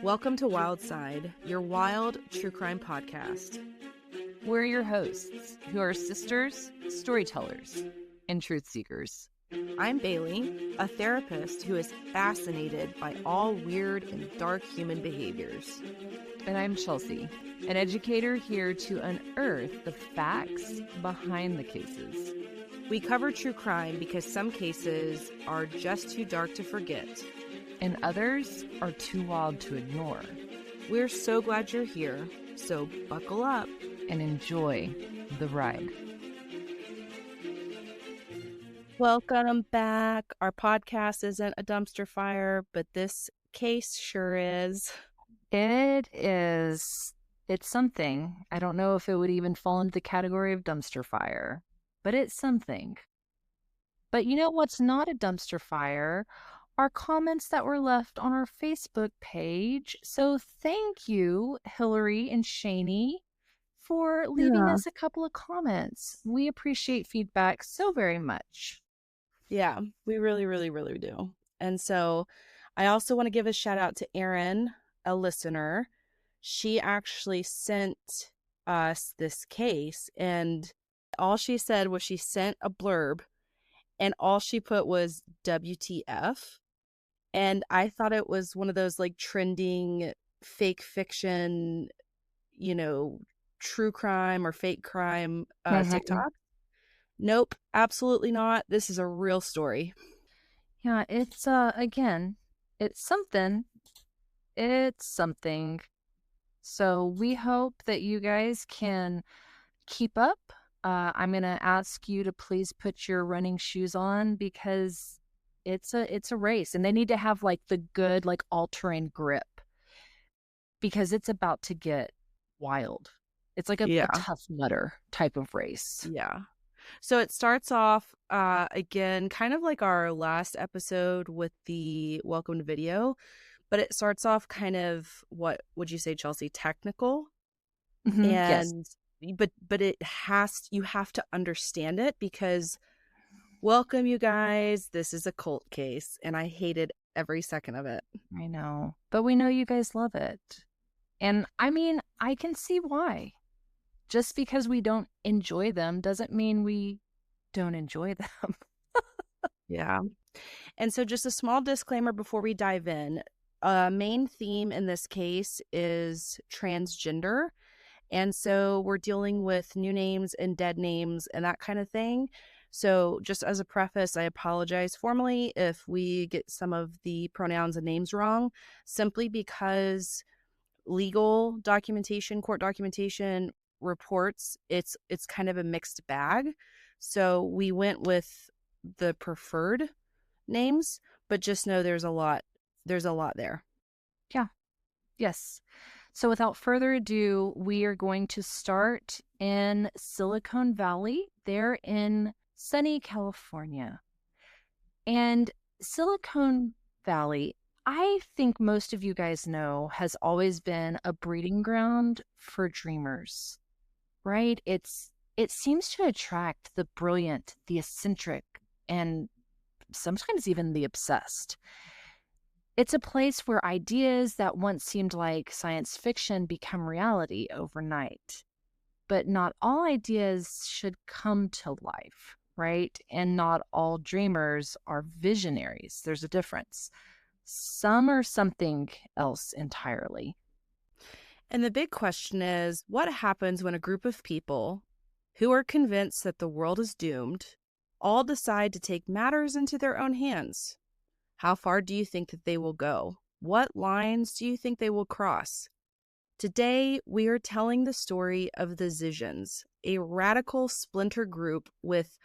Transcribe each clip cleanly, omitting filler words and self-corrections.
Welcome to Wild Side, your wild true crime podcast. We're your hosts, who are sisters, storytellers, and truth seekers. I'm Bailey, a therapist who is fascinated by all weird and dark human behaviors. And I'm Chelsea, an educator here to unearth the facts behind the cases. We cover true crime because some cases are just too dark to forget, and others are too wild to ignore. We're so glad you're here, so buckle up and enjoy the ride. Welcome back. Our podcast isn't a dumpster fire, but this case sure is. It is. It's something. I don't know if it would even fall into the category of dumpster fire, but it's something. But you know what's not a dumpster fire? Our comments that were left on our Facebook page. So thank you, Hillary and Shani, for leaving us a couple of comments. We appreciate feedback so very much. Yeah, we really, really, really do. And so I also want to give a shout out to Erin, a listener. She actually sent us this case, and all she said was she sent a blurb, and all she put was WTF. And I thought it was one of those like trending fake fiction, true crime or fake crime TikTok. Nope, absolutely not. This is a real story. Yeah, it's again, it's something. It's something. So we hope that you guys can keep up. I'm gonna ask you to please put your running shoes on because it's a race, and they need to have like the good like all-terrain grip because it's about to get wild. It's like a Tough Mudder type of race. Yeah. So it starts off again, kind of like our last episode with the welcome to video, but it starts off kind of, what would you say, Chelsea, technical? Mm-hmm. And yes. But you have to understand it because welcome, you guys. This is a cult case, and I hated every second of it. I know, but we know you guys love it. And I mean, I can see why. Just because we don't enjoy them doesn't mean we don't enjoy them. Yeah. And so just a small disclaimer before we dive in. Main theme in this case is transgender. And so we're dealing with new names and dead names and that kind of thing. So just as a preface, I apologize formally if we get some of the pronouns and names wrong, simply because legal documentation, court documentation reports, it's kind of a mixed bag. So we went with the preferred names, but just know there's a lot there. Yeah. Yes. So without further ado, we are going to start in Silicon Valley. They're in sunny California. And Silicon Valley, I think most of you guys know, has always been a breeding ground for dreamers, right? It seems to attract the brilliant, the eccentric, and sometimes even the obsessed. It's a place where ideas that once seemed like science fiction become reality overnight. But not all ideas should come to life, right? And not all dreamers are visionaries. There's a difference. Some are something else entirely. And the big question is, what happens when a group of people who are convinced that the world is doomed all decide to take matters into their own hands? How far do you think that they will go? What lines do you think they will cross? Today, we are telling the story of the Zizians, a radical splinter group with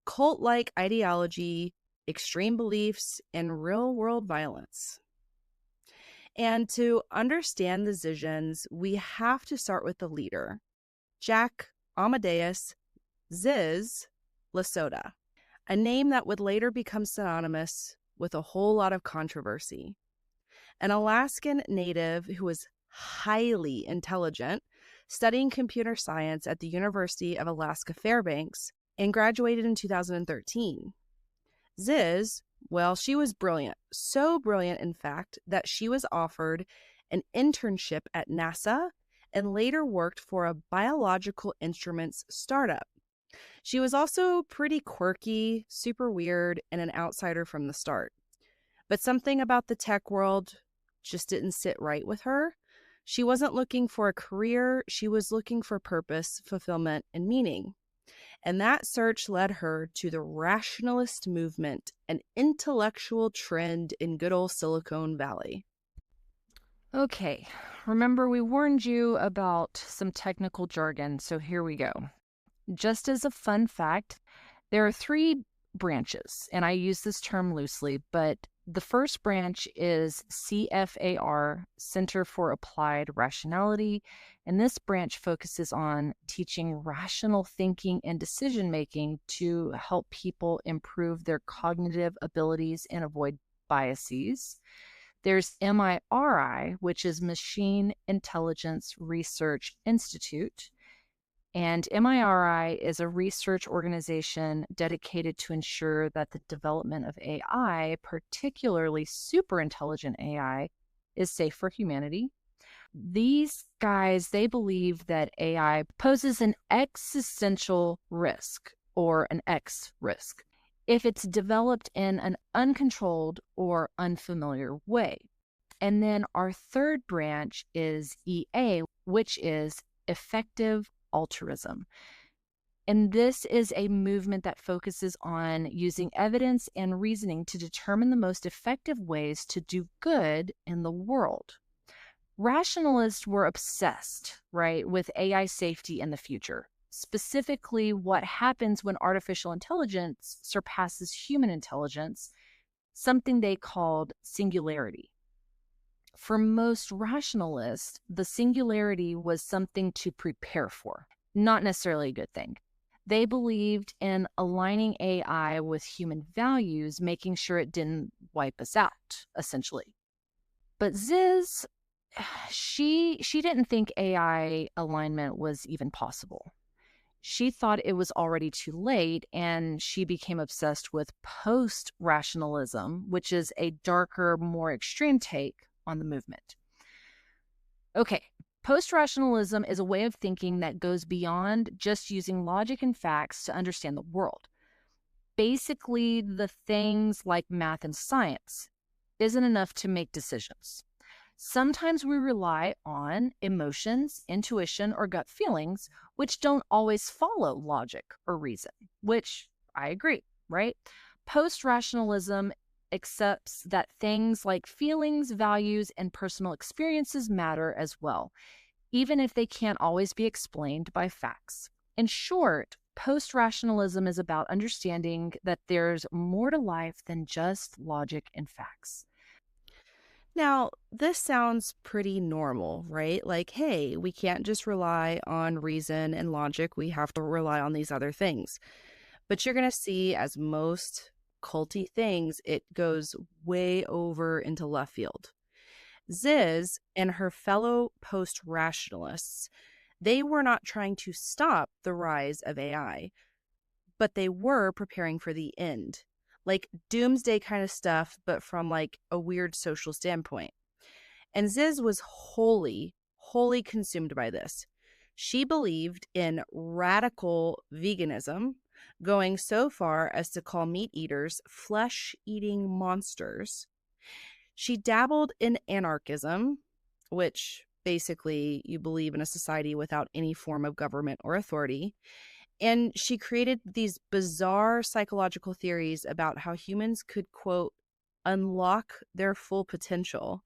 cult-like ideology, extreme beliefs, and real-world violence. And to understand the Zizians, we have to start with the leader, Jack Amadeus Ziz LaSota, a name that would later become synonymous with a whole lot of controversy. An Alaskan native who was highly intelligent, studying computer science at the University of Alaska Fairbanks, and graduated in 2013. Ziz, well, she was brilliant. So brilliant, in fact, that she was offered an internship at NASA, and later worked for a biological instruments startup. She was also pretty quirky, super weird, and an outsider from the start. But something about the tech world just didn't sit right with her. She wasn't looking for a career, she was looking for purpose, fulfillment, and meaning. And that search led her to the rationalist movement, an intellectual trend in good old Silicon Valley. Okay, remember we warned you about some technical jargon, so here we go. Just as a fun fact, there are three branches, and I use this term loosely, but the first branch is CFAR, Center for Applied Rationality, and this branch focuses on teaching rational thinking and decision making to help people improve their cognitive abilities and avoid biases. There's MIRI, which is Machine Intelligence Research Institute. And MIRI is a research organization dedicated to ensure that the development of AI, particularly super intelligent AI, is safe for humanity. These guys, they believe that AI poses an existential risk or an X risk if it's developed in an uncontrolled or unfamiliar way. And then our third branch is EA, which is effective altruism. And this is a movement that focuses on using evidence and reasoning to determine the most effective ways to do good in the world. Rationalists were obsessed, right, with AI safety in the future, specifically what happens when artificial intelligence surpasses human intelligence, something they called singularity. For most rationalists, the singularity was something to prepare for, not necessarily a good thing. They believed in aligning AI with human values, making sure it didn't wipe us out, essentially. But Ziz, she didn't think AI alignment was even possible. She thought it was already too late, and she became obsessed with post-rationalism, which is a darker, more extreme take on the movement. Okay, post-rationalism is a way of thinking that goes beyond just using logic and facts to understand the world. Basically, the things like math and science isn't enough to make decisions. Sometimes we rely on emotions, intuition, or gut feelings, which don't always follow logic or reason, which I agree, right? Post-rationalism accepts that things like feelings, values, and personal experiences matter as well, even if they can't always be explained by facts. In short, post-rationalism is about understanding that there's more to life than just logic and facts. Now, this sounds pretty normal, right? Like, hey, we can't just rely on reason and logic. We have to rely on these other things. But you're going to see, as most culty things, it goes way over into left field. Ziz and her fellow post-rationalists, they were not trying to stop the rise of AI, but they were preparing for the end. Like doomsday kind of stuff, but from like a weird social standpoint. And Ziz was wholly consumed by this. She believed in radical veganism, going so far as to call meat eaters flesh-eating monsters. She dabbled in anarchism, which basically you believe in a society without any form of government or authority. And she created these bizarre psychological theories about how humans could, quote, unlock their full potential.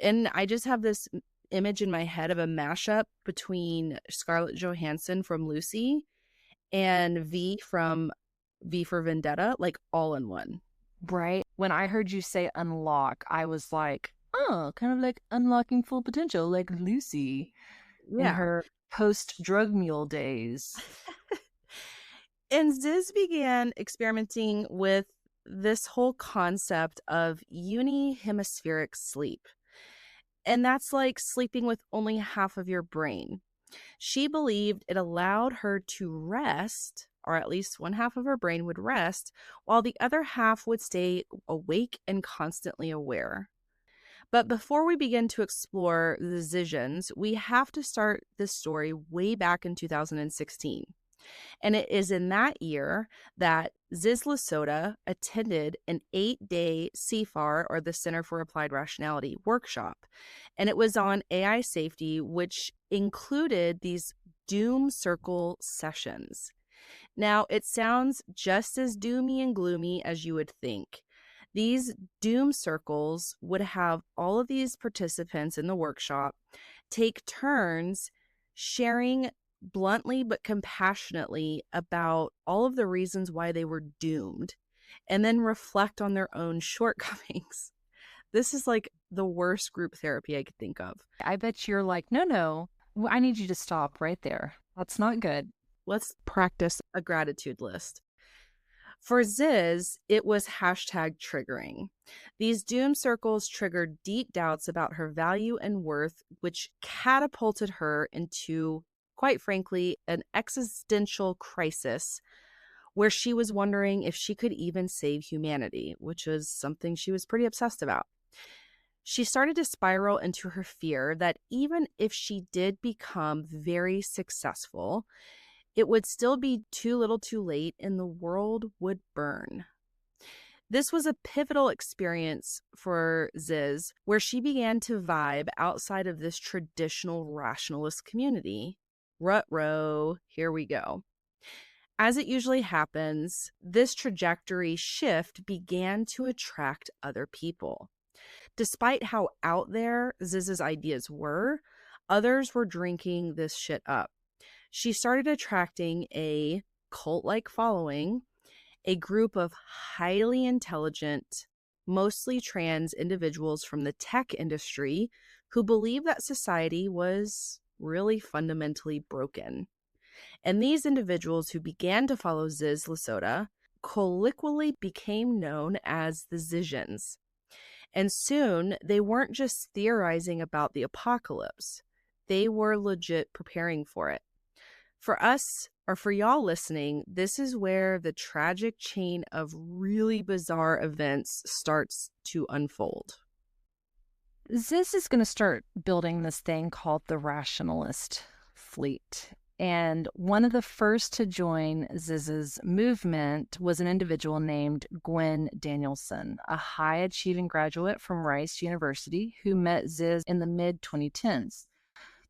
And I just have this image in my head of a mashup between Scarlett Johansson from Lucy and V from V for Vendetta, like all in one. Right? When I heard you say unlock, I was like, oh, kind of like unlocking full potential, like Lucy in Yeah. her post-drug mule days. And Ziz began experimenting with this whole concept of unihemispheric sleep. And that's like sleeping with only half of your brain. She believed it allowed her to rest, or at least one half of her brain would rest, while the other half would stay awake and constantly aware. But before we begin to explore the Zizians, we have to start this story way back in 2016. And it is in that year that LaSota attended an 8-day CFAR, or the Center for Applied Rationality, workshop. And it was on AI safety, which included these doom circle sessions. Now, it sounds just as doomy and gloomy as you would think. These doom circles would have all of these participants in the workshop take turns sharing bluntly but compassionately about all of the reasons why they were doomed, and then reflect on their own shortcomings. This is like the worst group therapy I could think of. I bet you're like, no, I need you to stop right there. That's not good. Let's practice a gratitude list. For Ziz, it was hashtag triggering. These doom circles triggered deep doubts about her value and worth, which catapulted her into, quite frankly, an existential crisis where she was wondering if she could even save humanity, which is something she was pretty obsessed about. She started to spiral into her fear that even if she did become very successful, it would still be too little too late and the world would burn. This was a pivotal experience for Ziz, where she began to vibe outside of this traditional rationalist community. Rut-row, here we go. As it usually happens, this trajectory shift began to attract other people. Despite how out there Ziz's ideas were, others were drinking this shit up. She started attracting a cult-like following, a group of highly intelligent, mostly trans individuals from the tech industry who believed that society was really fundamentally broken. And these individuals who began to follow Ziz LaSota colloquially became known as the Zizians. And soon, they weren't just theorizing about the apocalypse. They were legit preparing for it. For us, or for y'all listening, this is where the tragic chain of really bizarre events starts to unfold. Ziz is going to start building this thing called the rationalist fleet. And one of the first to join Ziz's movement was an individual named Gwen Danielson, a high-achieving graduate from Rice University who met Ziz in the mid-2010s.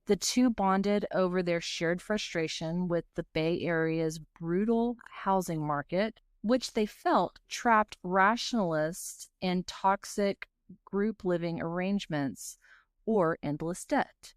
The two bonded over their shared frustration with the Bay Area's brutal housing market, which they felt trapped rationalists in toxic group living arrangements or endless debt.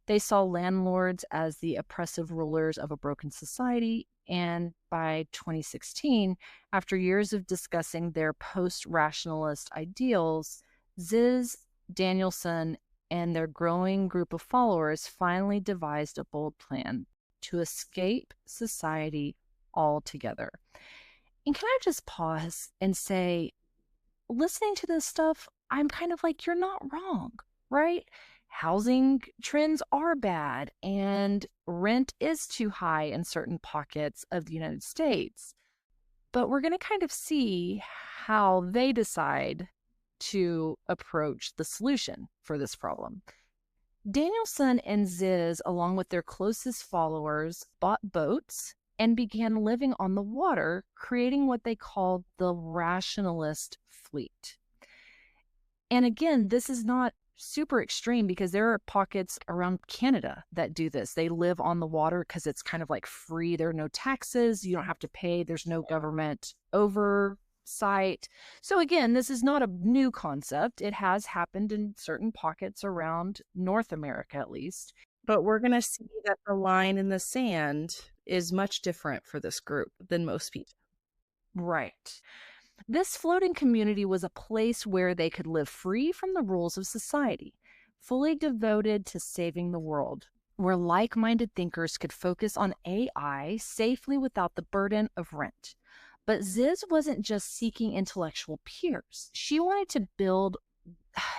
They saw landlords as the oppressive rulers of a broken society, and by 2016, after years of discussing their post-rationalist ideals, Ziz, Danielson, and their growing group of followers finally devised a bold plan to escape society altogether. And can I just pause and say, listening to this stuff, I'm kind of like, you're not wrong, right? Housing trends are bad and rent is too high in certain pockets of the United States. But we're going to kind of see how they decide to approach the solution for this problem. Danielson and Ziz, along with their closest followers, bought boats and began living on the water, creating what they called the rationalist fleet. And again, this is not super extreme because there are pockets around Canada that do this. They live on the water because it's kind of like free. There are no taxes. You don't have to pay. There's no government oversight. So again, this is not a new concept. It has happened in certain pockets around North America, at least. But we're going to see that the line in the sand is much different for this group than most people. Right. This floating community was a place where they could live free from the rules of society, fully devoted to saving the world, where like-minded thinkers could focus on AI safely without the burden of rent. But Ziz wasn't just seeking intellectual peers. She wanted to build,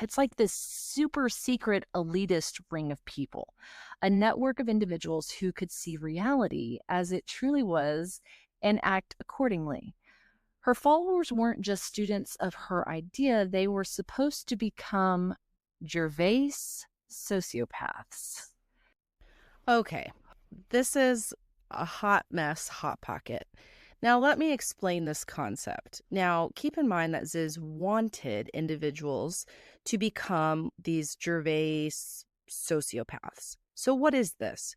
it's like this super secret elitist ring of people, a network of individuals who could see reality as it truly was and act accordingly. Her followers weren't just students of her idea, they were supposed to become Gervais sociopaths. Okay, this is a hot mess, hot pocket. Now, let me explain this concept. Now, keep in mind that Ziz wanted individuals to become these Gervais sociopaths. So, what is this?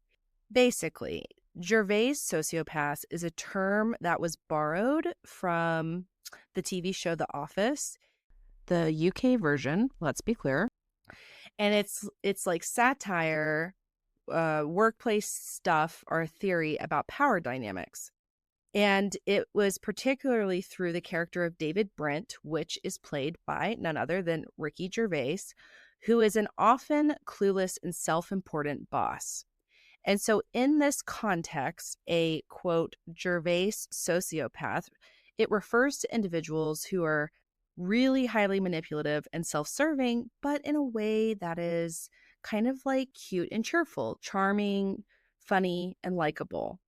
Basically, Gervais sociopath is a term that was borrowed from the TV show The Office, the UK version, let's be clear. And it's like satire, workplace stuff or theory about power dynamics. And it was particularly through the character of David Brent, which is played by none other than Ricky Gervais, who is an often clueless and self-important boss. And so in this context, a quote, Gervais sociopath, it refers to individuals who are really highly manipulative and self-serving, but in a way that is kind of like cute and cheerful, charming, funny, and likable.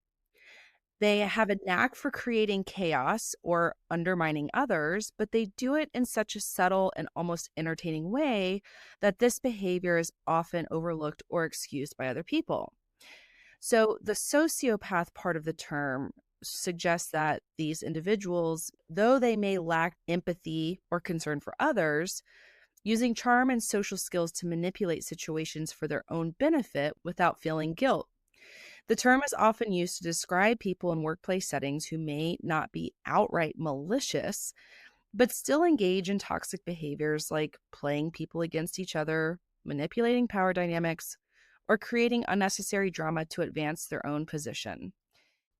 They have a knack for creating chaos or undermining others, but they do it in such a subtle and almost entertaining way that this behavior is often overlooked or excused by other people. So the sociopath part of the term suggests that these individuals, though they may lack empathy or concern for others, using charm and social skills to manipulate situations for their own benefit without feeling guilt. The term is often used to describe people in workplace settings who may not be outright malicious, but still engage in toxic behaviors like playing people against each other, manipulating power dynamics, or creating unnecessary drama to advance their own position.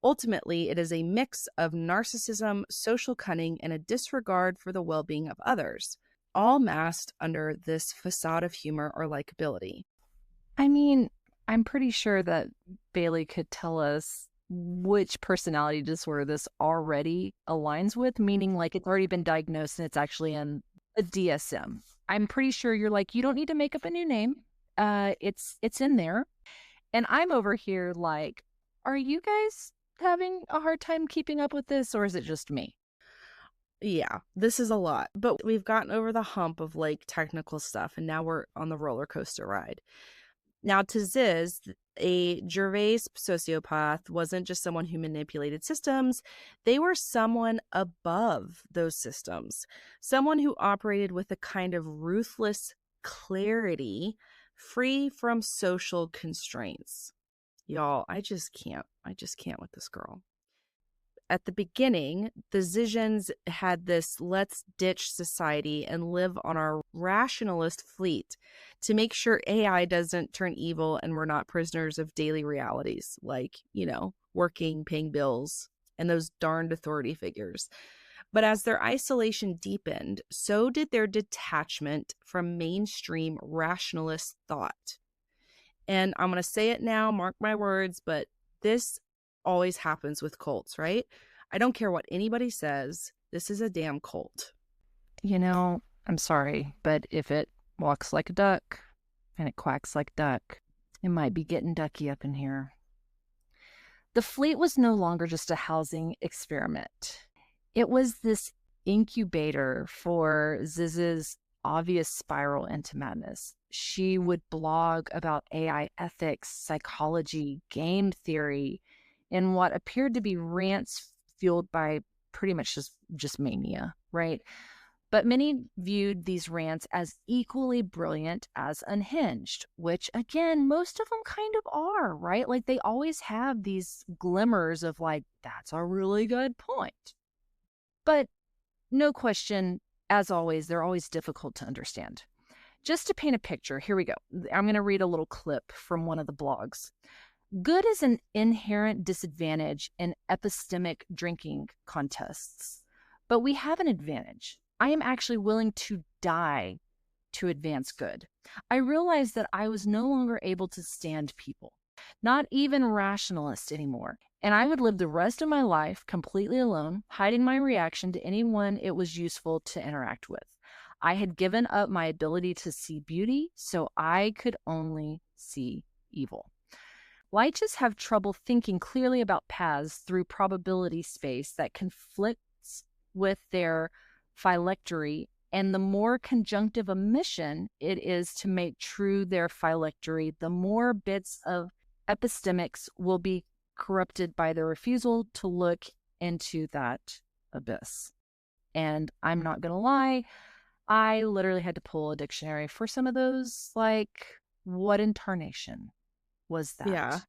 Ultimately, it is a mix of narcissism, social cunning, and a disregard for the well-being of others, all masked under this facade of humor or likability. I mean, I'm pretty sure that Bailey could tell us which personality disorder this already aligns with, meaning like it's already been diagnosed and it's actually in a DSM. I'm pretty sure you're like, you don't need to make up a new name. It's in there. And I'm over here like, are you guys having a hard time keeping up with this, or is it just me? Yeah, this is a lot, but we've gotten over the hump of like technical stuff and now we're on the roller coaster ride. Now, to Ziz, a Gervais sociopath wasn't just someone who manipulated systems, they were someone above those systems, someone who operated with a kind of ruthless clarity, free from social constraints. Y'all, I just can't with this girl. At the beginning, the Zizians had this let's ditch society and live on our rationalist fleet to make sure AI doesn't turn evil and we're not prisoners of daily realities like, working, paying bills, and those darned authority figures. But as their isolation deepened, so did their detachment from mainstream rationalist thought. And I'm going to say it now, mark my words, but this always happens with cults, right? I don't care what anybody says. This is a damn cult. I'm sorry, but if it walks like a duck and it quacks like a duck, it might be getting ducky up in here. The fleet was no longer just a housing experiment. It was this incubator for Ziz's obvious spiral into madness. She would blog about AI ethics, psychology, game theory, and what appeared to be rants fueled by pretty much just mania, right? But many viewed these rants as equally brilliant as unhinged, which again, most of them kind of are, right? Like they always have these glimmers of like, that's a really good point. But no question, as always, they're always difficult to understand. Just to paint a picture, here we go. I'm going to read a little clip from one of the blogs. Good is an inherent disadvantage in epistemic drinking contests, but we have an advantage. I am actually willing to die to advance good. I realized that I was no longer able to stand people, not even rationalists anymore, and I would live the rest of my life completely alone, hiding my reaction to anyone it was useful to interact with. I had given up my ability to see beauty, so I could only see evil. Lights have trouble thinking clearly about paths through probability space that conflicts with their phylactery And the more conjunctive a mission it is to make true their phylactery, the more bits of epistemics will be corrupted by the refusal to look into that abyss. And I'm not going to lie, I literally had to pull a dictionary for some of those. Like, what in tarnation was Yeah. that?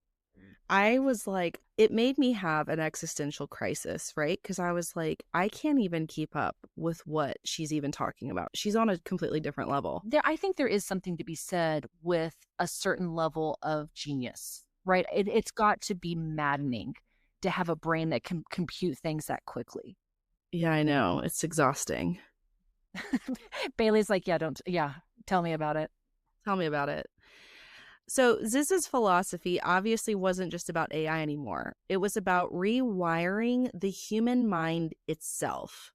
I was like, it made me have an existential crisis, right? Because I was like, I can't even keep up with what she's even talking about. She's on a completely different level. I think there is something to be said with a certain level of genius, right? It's got to be maddening to have a brain that can compute things that quickly. Yeah, I know. It's exhausting. Bailey's like, yeah, tell me about it. Tell me about it. So Ziz's philosophy obviously wasn't just about AI anymore. It was about rewiring the human mind itself.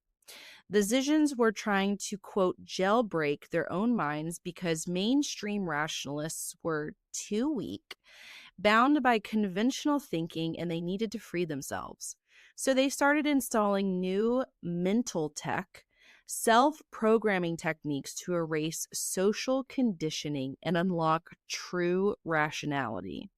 The Zizians were trying to, quote, jailbreak their own minds because mainstream rationalists were too weak, bound by conventional thinking, and they needed to free themselves. So they started installing new mental tech, self-programming techniques to erase social conditioning and unlock true rationality.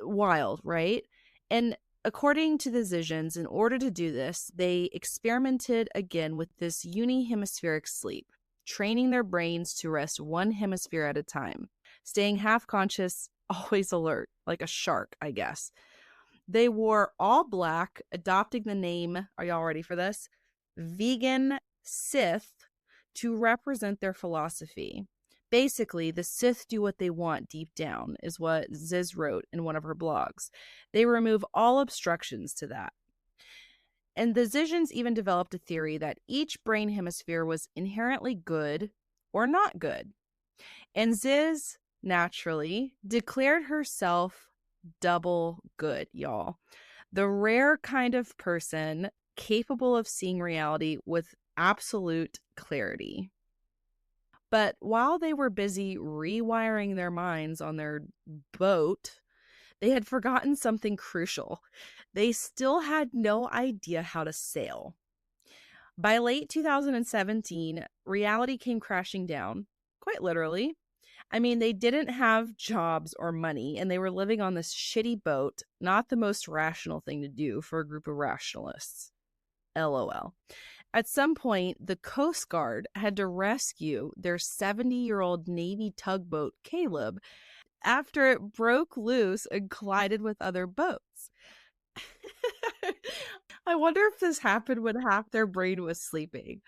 Wild, right? And according to the Zizians, in order to do this, they experimented again with this unihemispheric sleep, training their brains to rest one hemisphere at a time, staying half conscious, always alert, like a shark, I guess. They wore all black, adopting the name, are y'all ready for this? Vegan Sith, to represent their philosophy. Basically, the Sith do what they want deep down, is what Ziz wrote in one of her blogs. They remove all obstructions to that. And the Zizians even developed a theory that each brain hemisphere was inherently good or not good. And Ziz, naturally, declared herself double good, y'all. The rare kind of person capable of seeing reality with absolute clarity. But while they were busy rewiring their minds on their boat, they had forgotten something crucial. They still had no idea how to sail. By late 2017, reality came crashing down, quite literally. I mean, they didn't have jobs or money, and they were living on this shitty boat, not the most rational thing to do for a group of rationalists. LOL. At some point, the Coast Guard had to rescue their 70-year-old Navy tugboat, Caleb, after it broke loose and collided with other boats. I wonder if this happened when half their brain was sleeping.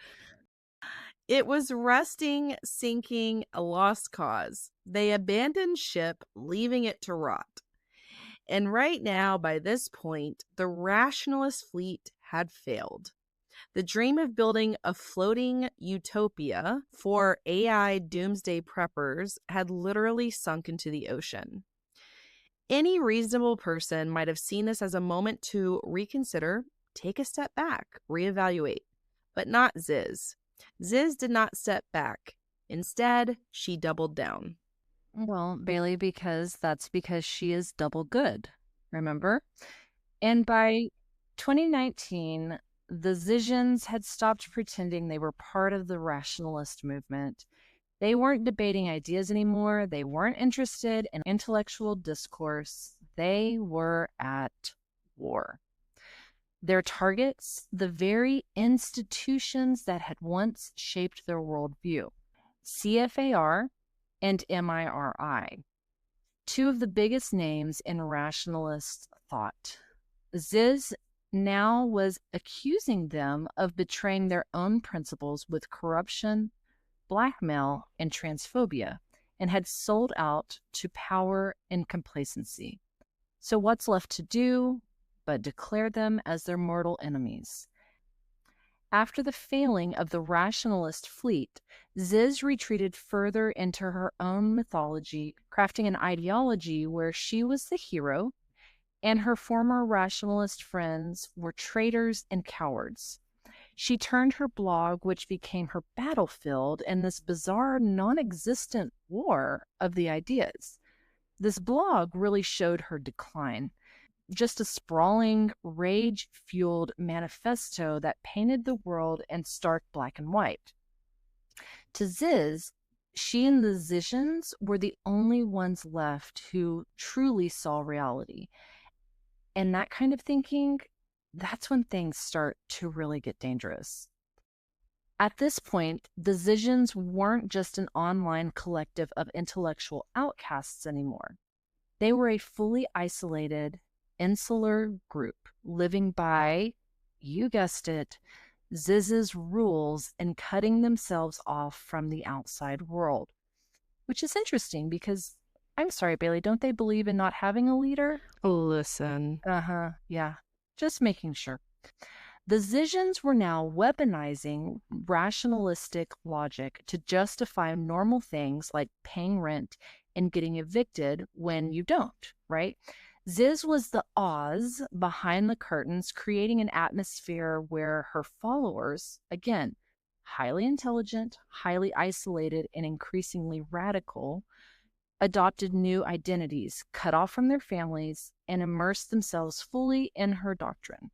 It was rusting, sinking, a lost cause. They abandoned ship, leaving it to rot. And right now, by this point, the rationalist fleet had failed. The dream of building a floating utopia for AI doomsday preppers had literally sunk into the ocean. Any reasonable person might have seen this as a moment to reconsider, take a step back, reevaluate, but not Ziz. Ziz did not step back. Instead, she doubled down. Well, Bailey, that's because she is double good, remember? And by 2019, the Zizians had stopped pretending they were part of the rationalist movement. They weren't debating ideas anymore. They weren't interested in intellectual discourse. They were at war. Their targets, the very institutions that had once shaped their worldview, CFAR and MIRI, two of the biggest names in rationalist thought. Ziz now was accusing them of betraying their own principles with corruption, blackmail, and transphobia, and had sold out to power and complacency. So what's left to do but declare them as their mortal enemies? After the failing of the rationalist fleet, Ziz retreated further into her own mythology, crafting an ideology where she was the hero and her former rationalist friends were traitors and cowards. She turned her blog, which became her battlefield, in this bizarre, non-existent war of the ideas. This blog really showed her decline. Just a sprawling, rage-fueled manifesto that painted the world in stark black and white. To Ziz, she and the Zizians were the only ones left who truly saw reality. And that kind of thinking, that's when things start to really get dangerous. At this point, the Zizians weren't just an online collective of intellectual outcasts anymore. They were a fully isolated, insular group living by, you guessed it, Ziz's rules and cutting themselves off from the outside world. Which is interesting because, I'm sorry, Bailey, don't they believe in not having a leader? Listen. Yeah. Just making sure. The Zizians were now weaponizing rationalistic logic to justify normal things like paying rent and getting evicted when you don't, right? Ziz was the Oz behind the curtains, creating an atmosphere where her followers, again, highly intelligent, highly isolated, and increasingly radical, adopted new identities, cut off from their families, and immersed themselves fully in her doctrine.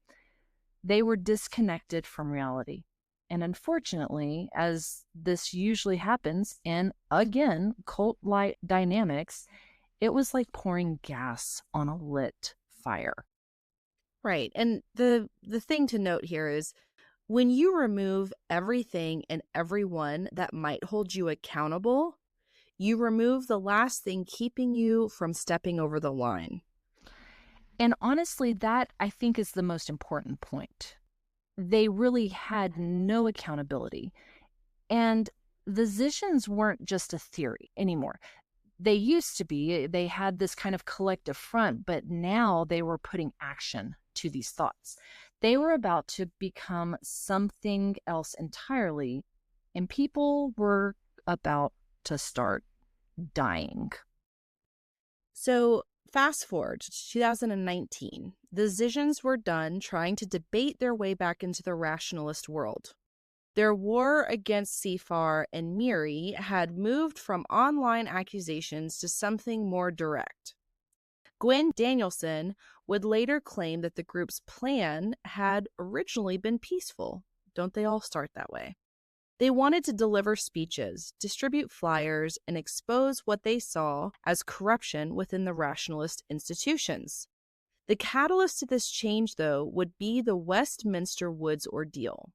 They were disconnected from reality. And unfortunately, as this usually happens in, again, cult-like dynamics, it was like pouring gas on a lit fire. Right. And the thing to note here is when you remove everything and everyone that might hold you accountable, you remove the last thing keeping you from stepping over the line. And honestly, that I think is the most important point. They really had no accountability. And the Zizians weren't just a theory anymore. They used to be, they had this kind of collective front, but now they were putting action to these thoughts. They were about to become something else entirely, and people were about to start dying. So fast forward to 2019, the Zizians were done trying to debate their way back into the rationalist world. Their war against Sifar and Miri had moved from online accusations to something more direct. Gwen Danielson would later claim that the group's plan had originally been peaceful. Don't they all start that way? They wanted to deliver speeches, distribute flyers, and expose what they saw as corruption within the rationalist institutions. The catalyst to this change, though, would be the Westminster Woods ordeal.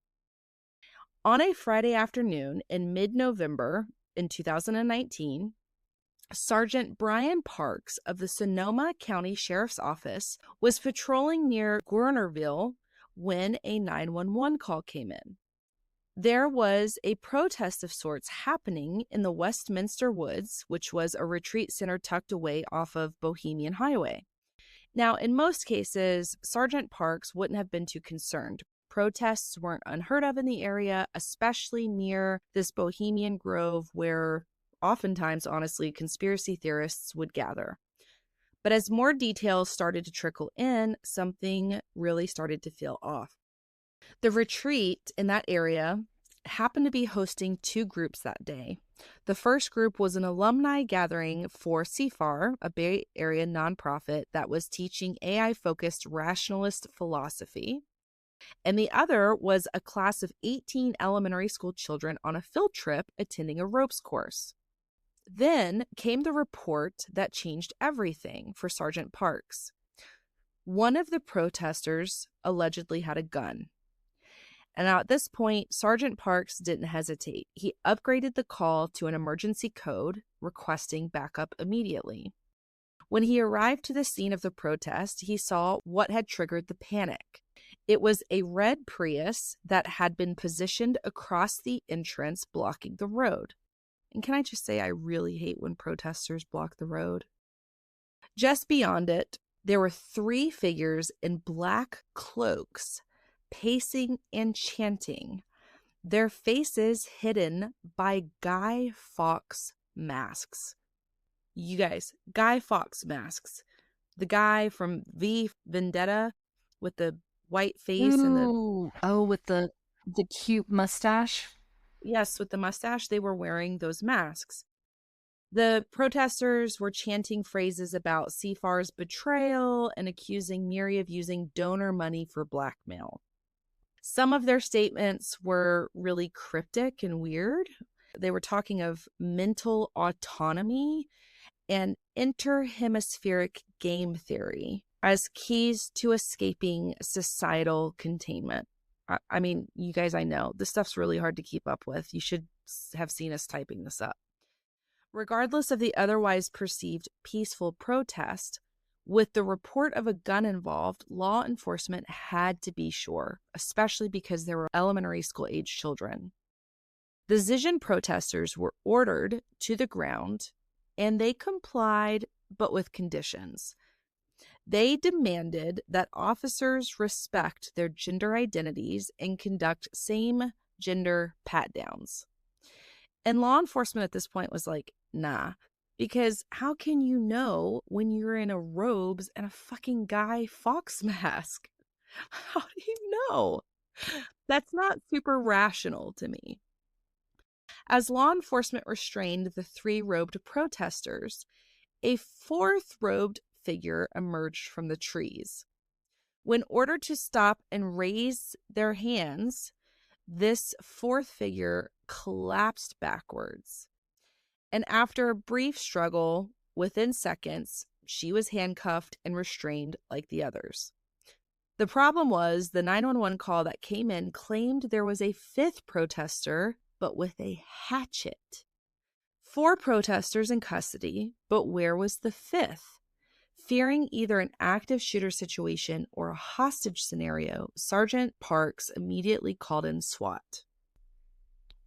On a Friday afternoon in mid-November in 2019, Sergeant Brian Parks of the Sonoma County Sheriff's Office was patrolling near Guernerville when a 911 call came in. There was a protest of sorts happening in the Westminster Woods, which was a retreat center tucked away off of Bohemian Highway. Now, in most cases, Sergeant Parks wouldn't have been too concerned. Protests weren't unheard of in the area, especially near this Bohemian Grove where oftentimes, honestly, conspiracy theorists would gather. But as more details started to trickle in, something really started to feel off. The retreat in that area happened to be hosting two groups that day. The first group was an alumni gathering for CFAR, a Bay Area nonprofit that was teaching AI-focused rationalist philosophy. And the other was a class of 18 elementary school children on a field trip attending a ropes course. Then came the report that changed everything for Sergeant Parks. One of the protesters allegedly had a gun. And now at this point, Sergeant Parks didn't hesitate. He upgraded the call to an emergency code, requesting backup immediately. When he arrived to the scene of the protest, he saw what had triggered the panic. It was a red Prius that had been positioned across the entrance, blocking the road. And can I just say, I really hate when protesters block the road. Just beyond it, there were three figures in black cloaks, pacing and chanting, their faces hidden by Guy Fawkes masks. You guys, Guy Fawkes masks. The guy from V Vendetta with the white face and the... with the cute mustache. Yes, with the mustache, they were wearing those masks. The protesters were chanting phrases about Sifar's betrayal and accusing Miri of using donor money for blackmail. Some of their statements were really cryptic and weird. They were talking of mental autonomy and interhemispheric game theory as keys to escaping societal containment. I mean, you guys, I know this stuff's really hard to keep up with. You should have seen us typing this up. Regardless of the otherwise perceived peaceful protest, with the report of a gun involved, law enforcement had to be sure, especially because there were elementary school age children. The Zizian protesters were ordered to the ground, and they complied, but with conditions. They demanded that officers respect their gender identities and conduct same-gender pat-downs. And law enforcement at this point was like, nah, because how can you know when you're in a robes and a fucking Guy Fawkes mask? How do you know? That's not super rational to me. As law enforcement restrained the 3 robed protesters, a 4th robed figure emerged from the trees. When ordered to stop and raise their hands, this 4th figure collapsed backwards. And after a brief struggle, within seconds, she was handcuffed and restrained like the others. The problem was the 911 call that came in claimed there was a 5th protester, but with a hatchet. 4 protesters in custody, but where was the 5th? Fearing either an active shooter situation or a hostage scenario, Sergeant Parks immediately called in SWAT.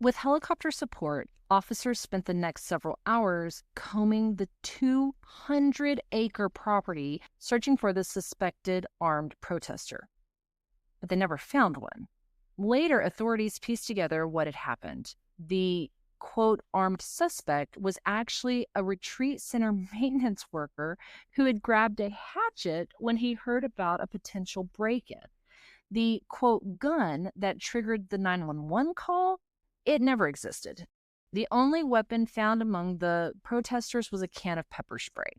With helicopter support, officers spent the next several hours combing the 200-acre property searching for the suspected armed protester. But they never found one. Later, authorities pieced together what had happened. The quote, armed suspect was actually a retreat center maintenance worker who had grabbed a hatchet when he heard about a potential break-in. The quote, gun that triggered the 911 call, it never existed. The only weapon found among the protesters was a can of pepper spray.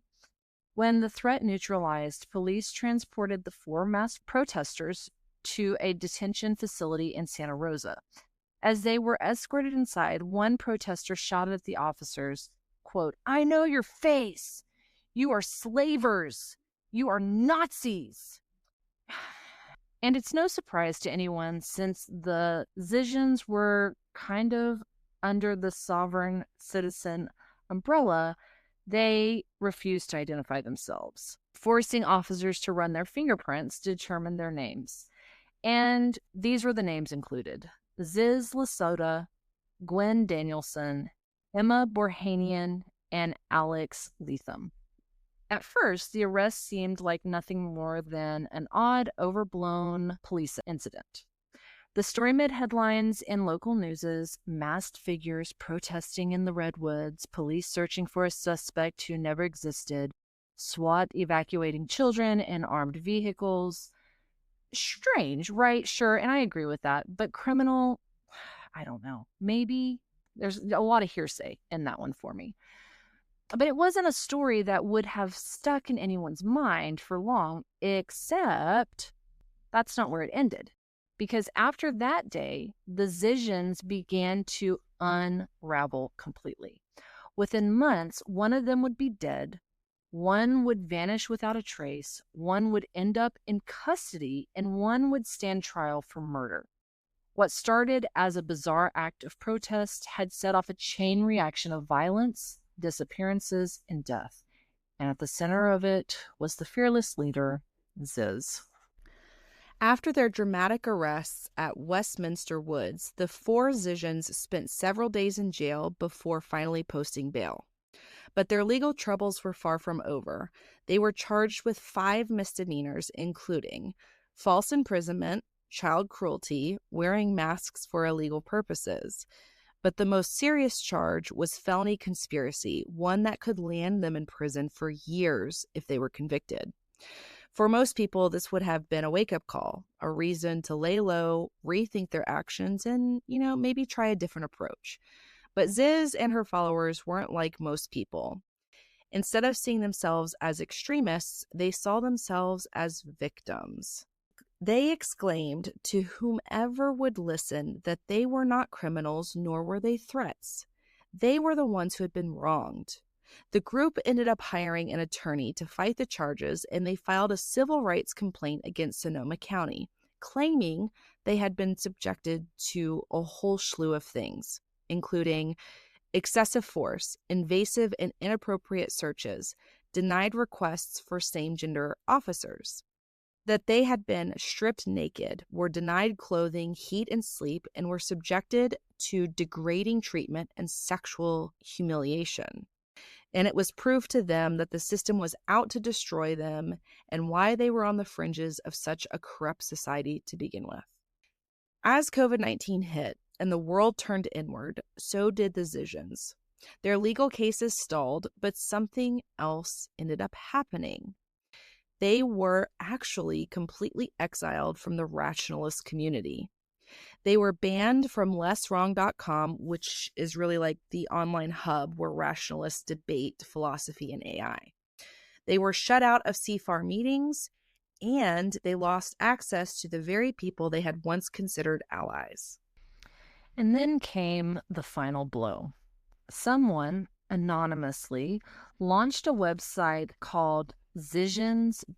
When the threat neutralized, police transported the 4 masked protesters to a detention facility in Santa Rosa. As they were escorted inside, one protester shouted at the officers, quote, "I know your face. You are slavers. You are Nazis." And it's no surprise to anyone since the Zizians were kind of under the sovereign citizen umbrella, they refused to identify themselves, forcing officers to run their fingerprints to determine their names. And these were the names included: Ziz LaSota, Gwen Danielson, Emma Borhanian, and Alex Leatham. At first, the arrest seemed like nothing more than an odd, overblown police incident. The story made headlines in local newses: masked figures protesting in the Redwoods, police searching for a suspect who never existed, SWAT evacuating children in armed vehicles. Strange, right? Sure, and I agree with that. But criminal, I don't know. Maybe there's a lot of hearsay in that one for me. But it wasn't a story that would have stuck in anyone's mind for long, except that's not where it ended. Because after that day, the Zizians began to unravel completely. Within months, one of them would be dead, one would vanish without a trace, one would end up in custody, and one would stand trial for murder. What started as a bizarre act of protest had set off a chain reaction of violence, disappearances, and death. And at the center of it was the fearless leader, Ziz. After their dramatic arrests at Westminster Woods, the 4 Zizians spent several days in jail before finally posting bail. But their legal troubles were far from over. They were charged with 5 misdemeanors, including false imprisonment, child cruelty, wearing masks for illegal purposes. But the most serious charge was felony conspiracy, one that could land them in prison for years if they were convicted. For most people, this would have been a wake-up call, a reason to lay low, rethink their actions, and, maybe try a different approach. But Ziz and her followers weren't like most people. Instead of seeing themselves as extremists, they saw themselves as victims. They exclaimed to whomever would listen that they were not criminals, nor were they threats. They were the ones who had been wronged. The group ended up hiring an attorney to fight the charges, and they filed a civil rights complaint against Sonoma County, claiming they had been subjected to a whole slew of things, including excessive force, invasive and inappropriate searches, denied requests for same-gender officers, that they had been stripped naked, were denied clothing, heat, and sleep, and were subjected to degrading treatment and sexual humiliation. And it was proved to them that the system was out to destroy them and why they were on the fringes of such a corrupt society to begin with. As COVID-19 hit and the world turned inward, so did the Zizians. Their legal cases stalled, but something else ended up happening. They were actually completely exiled from the rationalist community. They were banned from lesswrong.com, which is really like the online hub where rationalists debate philosophy and AI. They were shut out of CFAR meetings, and they lost access to the very people they had once considered allies. And then came the final blow. Someone anonymously launched a website called Zizians.info.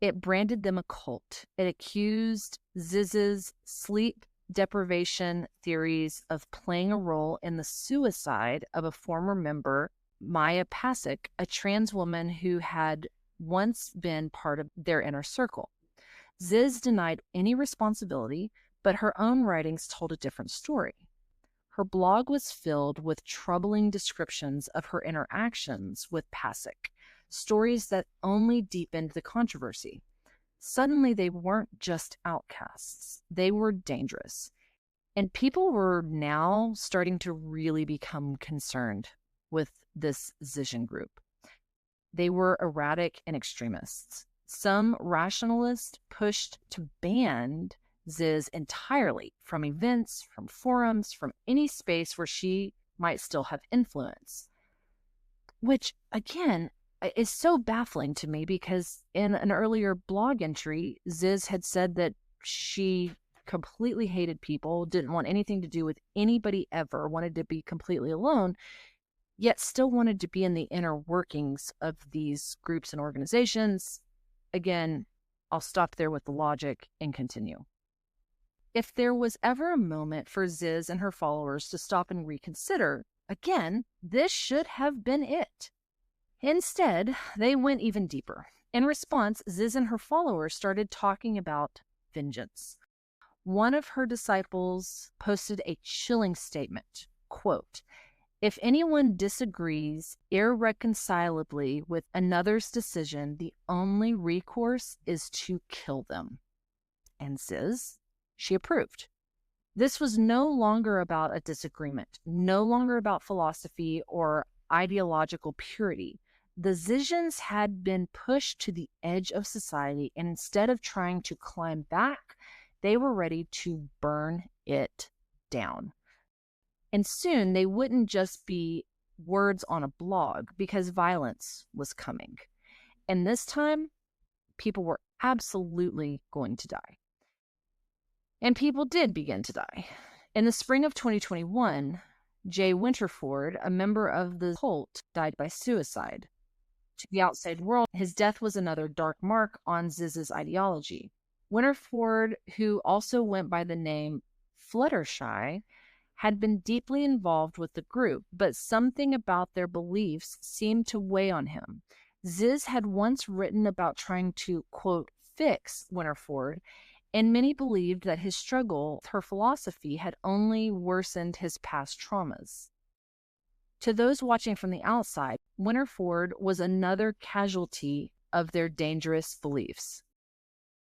It branded them a cult. It accused Ziz's sleep deprivation theories of playing a role in the suicide of a former member, Maya Pasic, a trans woman who had once been part of their inner circle. Ziz denied any responsibility, but her own writings told a different story. Her blog was filled with troubling descriptions of her interactions with Pasic, stories that only deepened the controversy. Suddenly, they weren't just outcasts. They were dangerous. And people were now starting to really become concerned with this Zizian group. They were erratic and extremists. Some rationalists pushed to ban Ziz entirely from events, from forums, from any space where she might still have influence. Which, again, is so baffling to me because in an earlier blog entry, Ziz had said that she completely hated people, didn't want anything to do with anybody ever, wanted to be completely alone, yet still wanted to be in the inner workings of these groups and organizations. Again, I'll stop there with the logic and continue. If there was ever a moment for Ziz and her followers to stop and reconsider, again, this should have been it. Instead, they went even deeper. In response, Ziz and her followers started talking about vengeance. One of her disciples posted a chilling statement, quote, "If anyone disagrees irreconcilably with another's decision, the only recourse is to kill them." And Ziz, she approved. This was no longer about a disagreement, no longer about philosophy or ideological purity. The Zizians had been pushed to the edge of society, and instead of trying to climb back, they were ready to burn it down. And soon they wouldn't just be words on a blog because violence was coming. And this time, people were absolutely going to die. And people did begin to die. In the spring of 2021, Jay Winterford, a member of the cult, died by suicide. To the outside world, his death was another dark mark on Ziz's ideology. Winterford, who also went by the name Fluttershy, had been deeply involved with the group, but something about their beliefs seemed to weigh on him. Ziz had once written about trying to, quote, fix Winterford, and many believed that his struggle with her philosophy had only worsened his past traumas. To those watching from the outside, Winterford was another casualty of their dangerous beliefs.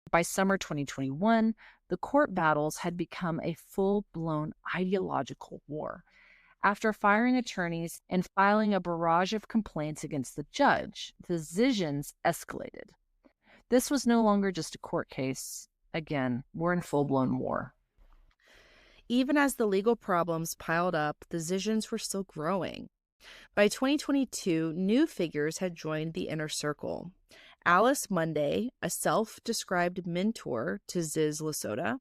By summer 2021, the court battles had become a full-blown ideological war. After firing attorneys and filing a barrage of complaints against the judge, the Zizians escalated. This was no longer just a court case. Again, we're in full-blown war. Even as the legal problems piled up, the Zizians were still growing. By 2022, new figures had joined the inner circle. Alice Monday, a self-described mentor to Ziz LaSota,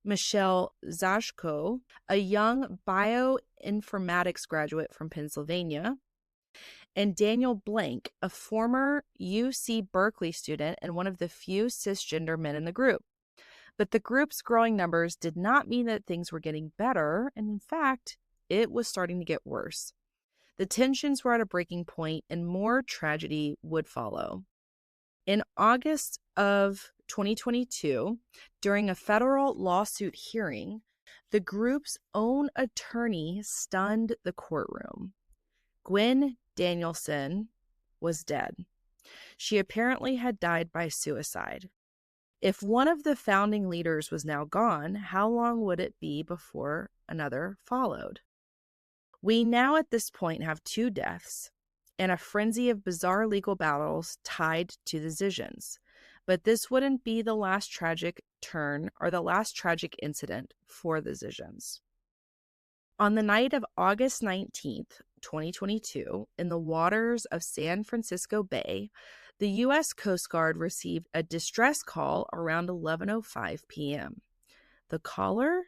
Michelle Zashko, a young bioinformatics graduate from Pennsylvania, and Daniel Blank, a former UC Berkeley student and one of the few cisgender men in the group. But the group's growing numbers did not mean that things were getting better, and in fact, it was starting to get worse. The tensions were at a breaking point, and more tragedy would follow. In August of 2022, during a federal lawsuit hearing, the group's own attorney stunned the courtroom. Gwen Danielson was dead. She apparently had died by suicide. If one of the founding leaders was now gone, how long would it be before another followed? We now at this point have 2 deaths and a frenzy of bizarre legal battles tied to the Zizians. But this wouldn't be the last tragic turn or the last tragic incident for the Zizians. On the night of August 19th, 2022, in the waters of San Francisco Bay, the U.S. Coast Guard received a distress call around 11:05 p.m. The caller?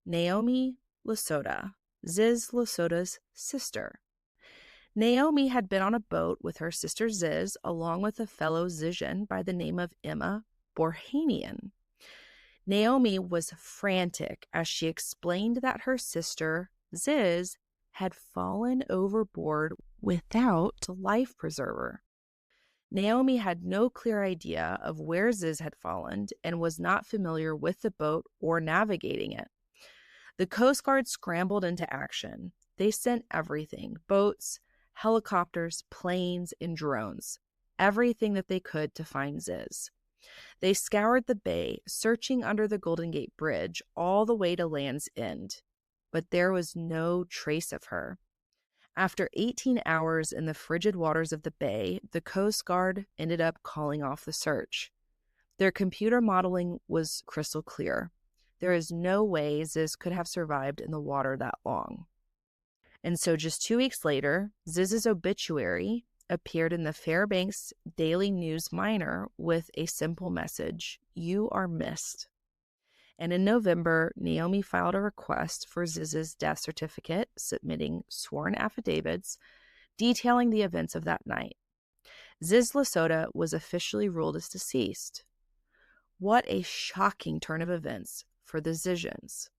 Naomi LaSota, Ziz LaSota's sister. Naomi had been on a boat with her sister Ziz, along with a fellow Zizian by the name of Emma Borhanian. Naomi was frantic as she explained that her sister, Ziz, had fallen overboard without a life preserver. Naomi had no clear idea of where Ziz had fallen and was not familiar with the boat or navigating it. The Coast Guard scrambled into action. They sent everything: boats, helicopters, planes, and drones. Everything that they could to find Ziz. They scoured the bay, searching under the Golden Gate Bridge all the way to Land's End, but there was no trace of her. After 18 hours in the frigid waters of the bay, the Coast Guard ended up calling off the search. Their computer modeling was crystal clear. There is no way Ziz could have survived in the water that long. And so just 2 weeks later, Ziz's obituary appeared in the Fairbanks Daily News Miner with a simple message: "You are missed." And in November, Naomi filed a request for Ziz's death certificate, submitting sworn affidavits detailing the events of that night. Ziz LaSota was officially ruled as deceased. What a shocking turn of events for the Zizians.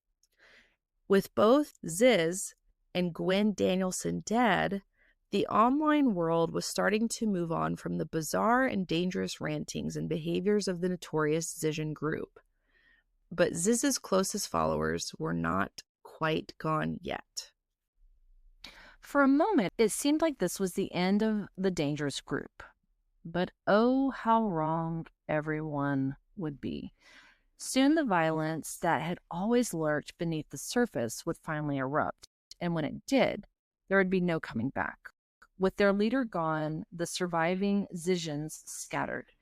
With both Ziz and Gwen Danielson dead, the online world was starting to move on from the bizarre and dangerous rantings and behaviors of the notorious Zizian group. But Ziz's closest followers were not quite gone yet. For a moment, it seemed like this was the end of the dangerous group. But oh, how wrong everyone would be. Soon the violence that had always lurked beneath the surface would finally erupt, and when it did, there would be no coming back. With their leader gone, the surviving Zizians scattered.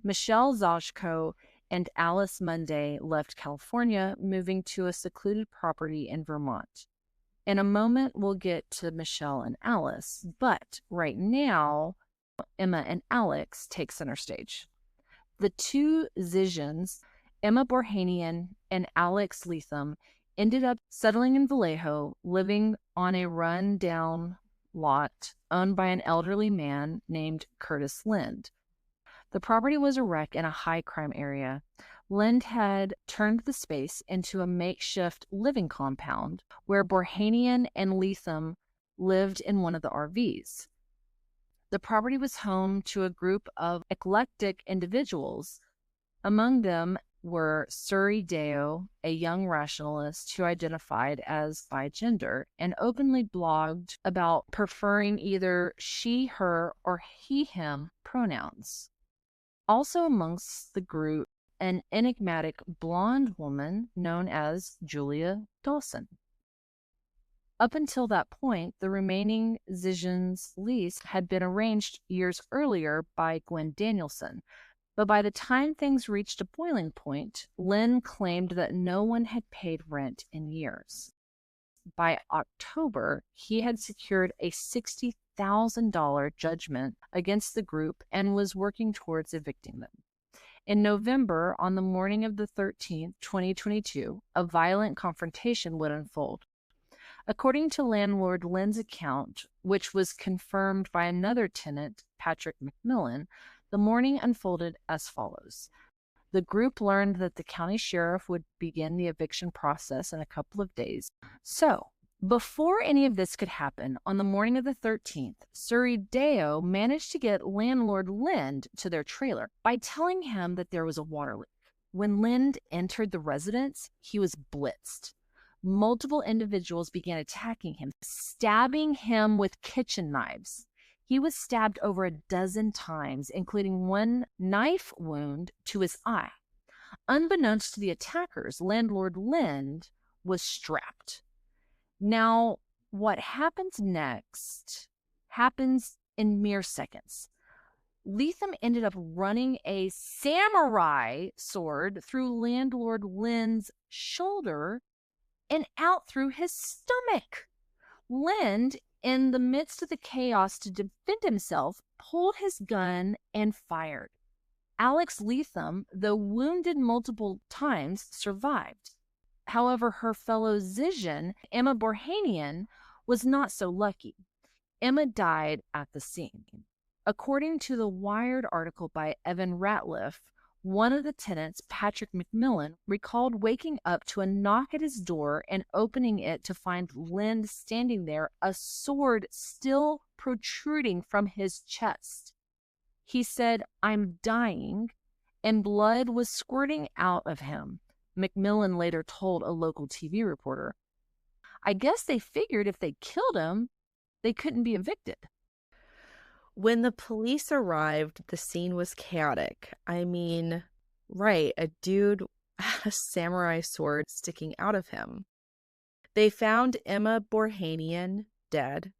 Michelle Zashko and Alice Monday left California, moving to a secluded property in Vermont. In a moment, we'll get to Michelle and Alice, but right now, Emma and Alex take center stage. The 2 Zizians, Emma Borhanian and Alex Leatham, ended up settling in Vallejo, living on a run-down lot owned by an elderly man named Curtis Lind. The property was a wreck in a high-crime area. Lind had turned the space into a makeshift living compound where Borhanian and Leatham lived in one of the RVs. The property was home to a group of eclectic individuals. Among them were Suri Deo, a young rationalist who identified as bigender and openly blogged about preferring either she, her, or he, him pronouns. Also amongst the group, an enigmatic blonde woman known as Julia Dawson. Up until that point, the remaining Zizians' lease had been arranged years earlier by Gwen Danielson, but by the time things reached a boiling point, Lynn claimed that no one had paid rent in years. By October, he had secured a $60,000 judgment against the group and was working towards evicting them. In November, on the morning of the 13th, 2022, a violent confrontation would unfold. According to landlord Lynn's account, which was confirmed by another tenant, Patrick McMillan, the morning unfolded as follows. The group learned that the county sheriff would begin the eviction process in a couple of days. So, before any of this could happen, on the morning of the 13th, Surrey Deo managed to get landlord Lind to their trailer by telling him that there was a water leak. When Lind entered the residence, he was blitzed. Multiple individuals began attacking him, stabbing him with kitchen knives. He was stabbed over a dozen times, including one knife wound to his eye. Unbeknownst to the attackers, landlord Lind was strapped. Now, what happens next happens in mere seconds. Leatham ended up running a samurai sword through landlord Lind's shoulder and out through his stomach. Lind, in the midst of the chaos to defend himself, pulled his gun and fired. Alex Leatham, though wounded multiple times, survived. However, her fellow Zizian, Emma Borhanian, was not so lucky. Emma died at the scene. According to the Wired article by Evan Ratliff, one of the tenants, Patrick McMillan, recalled waking up to a knock at his door and opening it to find Lind standing there, a sword still protruding from his chest. He said, "I'm dying," and blood was squirting out of him. McMillan later told a local TV reporter, "I guess they figured if they killed him, they couldn't be evicted." When the police arrived, the scene was chaotic. I mean, right, a dude had a samurai sword sticking out of him. They found Emma Borhanian dead,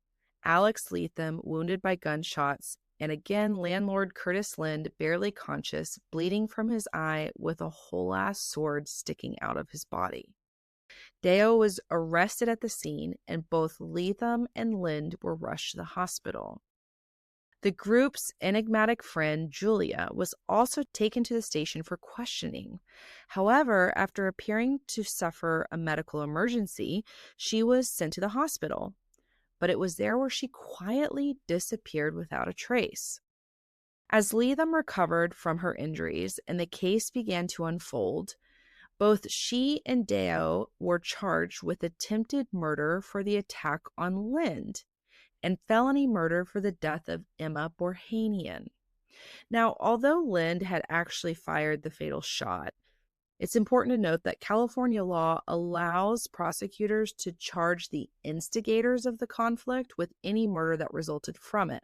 Alex Leatham wounded by gunshots, and again landlord Curtis Lind barely conscious, bleeding from his eye with a whole-ass sword sticking out of his body. Deo was arrested at the scene, and both Leatham and Lind were rushed to the hospital. The group's enigmatic friend, Julia, was also taken to the station for questioning. However, after appearing to suffer a medical emergency, she was sent to the hospital. But it was there where she quietly disappeared without a trace. As Leatham recovered from her injuries and the case began to unfold, both she and Deo were charged with attempted murder for the attack on Lind and felony murder for the death of Emma Borhanian. Now, although Lind had actually fired the fatal shot, it's important to note that California law allows prosecutors to charge the instigators of the conflict with any murder that resulted from it.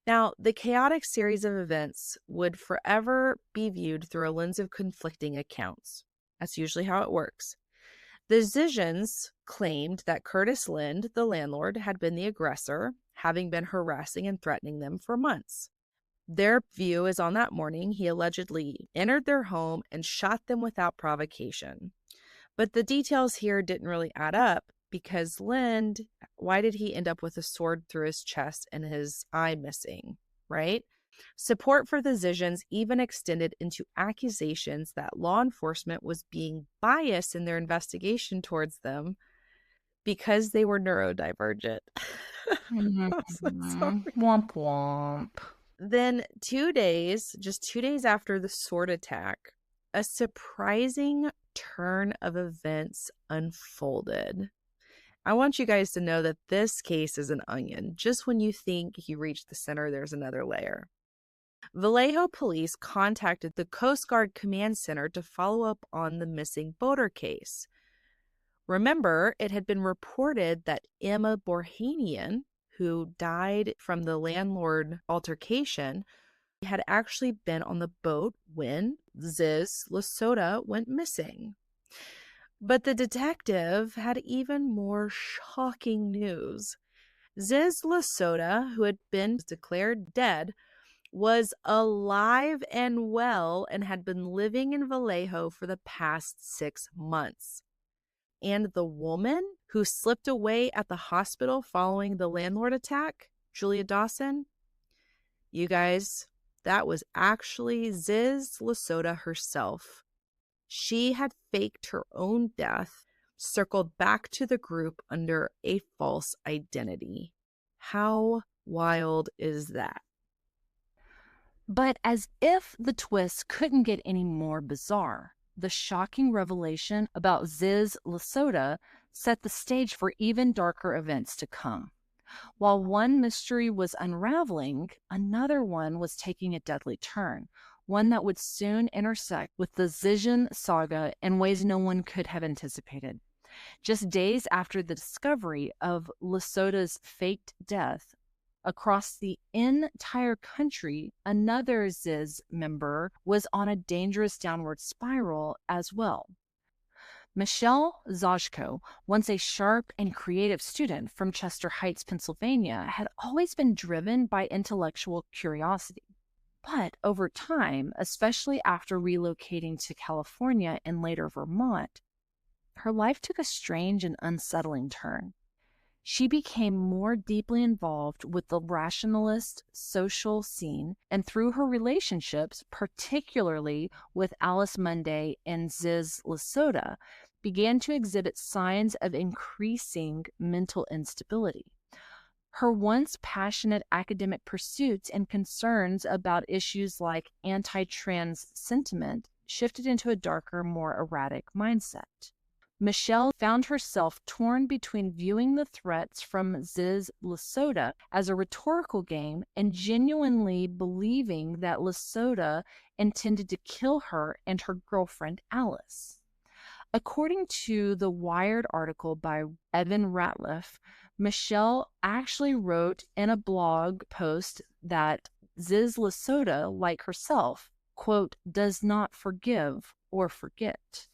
Now, the chaotic series of events would forever be viewed through a lens of conflicting accounts. That's usually how it works. The Zizians claimed that Curtis Lind, the landlord, had been the aggressor, having been harassing and threatening them for months. Their view is on that morning, he allegedly entered their home and shot them without provocation. But the details here didn't really add up because Lind, why did he end up with a sword through his chest and his eye missing, right? Support for the Zizians even extended into accusations that law enforcement was being biased in their investigation towards them because they were neurodivergent. I'm so sorry. Womp womp. Then just 2 days after the sword attack, a surprising turn of events unfolded. I want you guys to know that this case is an onion. Just when you think you reach the center, there's another layer. Vallejo police contacted the Coast Guard Command Center to follow up on the missing boater case. Remember, it had been reported that Emma Borhanian, who died from the landlord altercation, had actually been on the boat when Ziz LaSota went missing. But the detective had even more shocking news. Ziz LaSota, who had been declared dead, was alive and well and had been living in Vallejo for the past 6 months. And the woman who slipped away at the hospital following the landlord attack, Julia Dawson, you guys, that was actually Ziz LaSota herself. She had faked her own death, circled back to the group under a false identity. How wild is that? But as if the twist couldn't get any more bizarre, the shocking revelation about Ziz LaSota set the stage for even darker events to come. While one mystery was unraveling, another one was taking a deadly turn, one that would soon intersect with the Zizian saga in ways no one could have anticipated. Just days after the discovery of LaSota's faked death, across the entire country, another Ziz member was on a dangerous downward spiral as well. Michelle Zajko, once a sharp and creative student from Chester Heights, Pennsylvania, had always been driven by intellectual curiosity. But over time, especially after relocating to California and later Vermont, her life took a strange and unsettling turn. She became more deeply involved with the rationalist social scene, and through her relationships, particularly with Alice Munday and Ziz LaSota, began to exhibit signs of increasing mental instability. Her once passionate academic pursuits and concerns about issues like anti-trans sentiment shifted into a darker, more erratic mindset. Michelle found herself torn between viewing the threats from Ziz LaSota as a rhetorical game and genuinely believing that LaSota intended to kill her and her girlfriend Alice. According to the Wired article by Evan Ratliff, Michelle actually wrote in a blog post that Ziz LaSota, like herself, quote, does not forgive or forget.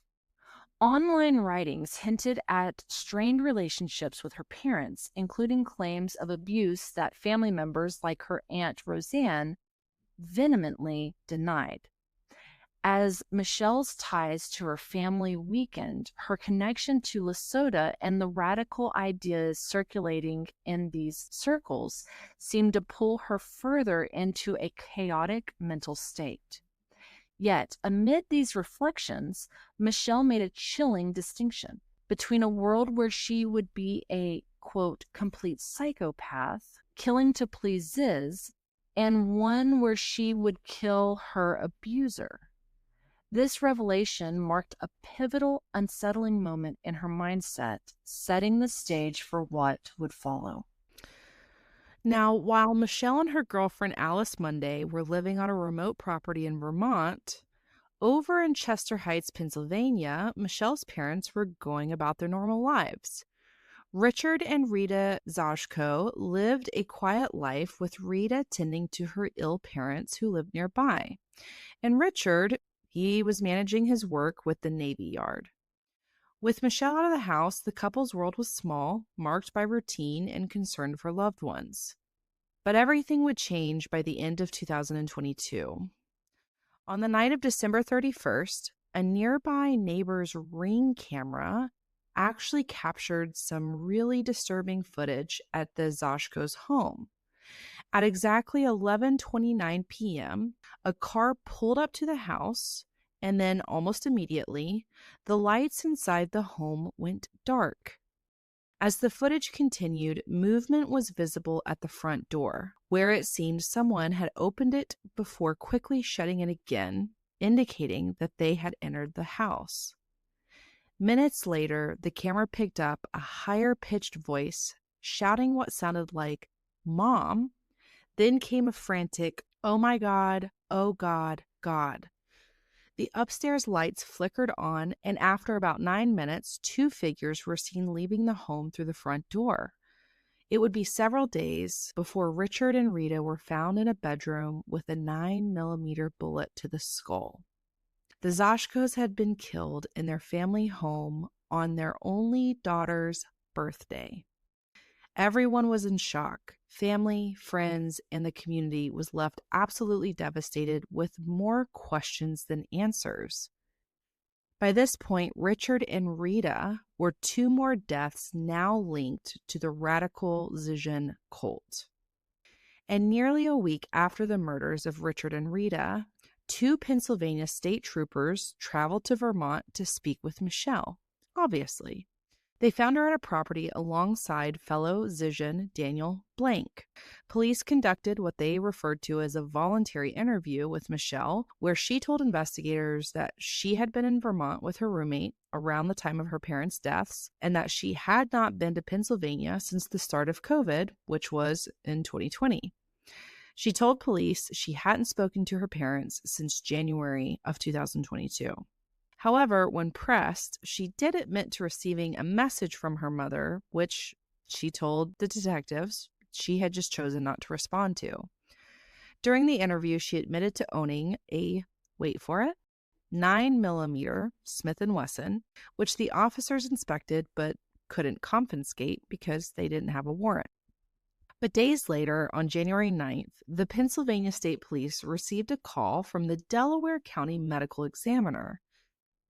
Online writings hinted at strained relationships with her parents, including claims of abuse that family members like her Aunt Roseanne vehemently denied. As Michelle's ties to her family weakened, her connection to LaSota and the radical ideas circulating in these circles seemed to pull her further into a chaotic mental state. Yet, amid these reflections, Michelle made a chilling distinction between a world where she would be a, quote, complete psychopath, killing to please Ziz, and one where she would kill her abuser. This revelation marked a pivotal, unsettling moment in her mindset, setting the stage for what would follow. Now, while Michelle and her girlfriend Alice Munday were living on a remote property in Vermont, over in Chester Heights, Pennsylvania, Michelle's parents were going about their normal lives. Richard and Rita Zajko lived a quiet life, with Rita tending to her ill parents who lived nearby. And Richard, he was managing his work with the Navy Yard. With Michelle out of the house, the couple's world was small, marked by routine and concern for loved ones. But everything would change by the end of 2022. On the night of December 31st, a nearby neighbor's Ring camera actually captured some really disturbing footage at the Zajko's home. At exactly 11:29 p.m., a car pulled up to the house, and then almost immediately, the lights inside the home went dark. As the footage continued, movement was visible at the front door, where it seemed someone had opened it before quickly shutting it again, indicating that they had entered the house. Minutes later, the camera picked up a higher-pitched voice shouting what sounded like, "Mom." Then came a frantic, "Oh my God, oh God, God." The upstairs lights flickered on, and after about 9 minutes, two figures were seen leaving the home through the front door. It would be several days before Richard and Rita were found in a bedroom with a 9mm bullet to the skull. The Zajkos had been killed in their family home on their only daughter's birthday. Everyone was in shock. Family, friends, and the community was left absolutely devastated, with more questions than answers. By this point, Richard and Rita were two more deaths now linked to the radical Zizian cult. And nearly a week after the murders of Richard and Rita, 2 Pennsylvania state troopers traveled to Vermont to speak with Michelle, obviously. They found her at a property alongside fellow Zizian Daniel Blank. Police conducted what they referred to as a voluntary interview with Michelle, where she told investigators that she had been in Vermont with her roommate around the time of her parents' deaths, and that she had not been to Pennsylvania since the start of COVID, which was in 2020. She told police she hadn't spoken to her parents since January of 2022. However, when pressed, she did admit to receiving a message from her mother, which she told the detectives she had just chosen not to respond to. During the interview, she admitted to owning a, wait for it, 9mm Smith & Wesson, which the officers inspected but couldn't confiscate because they didn't have a warrant. But days later, on January 9th, the Pennsylvania State Police received a call from the Delaware County Medical Examiner.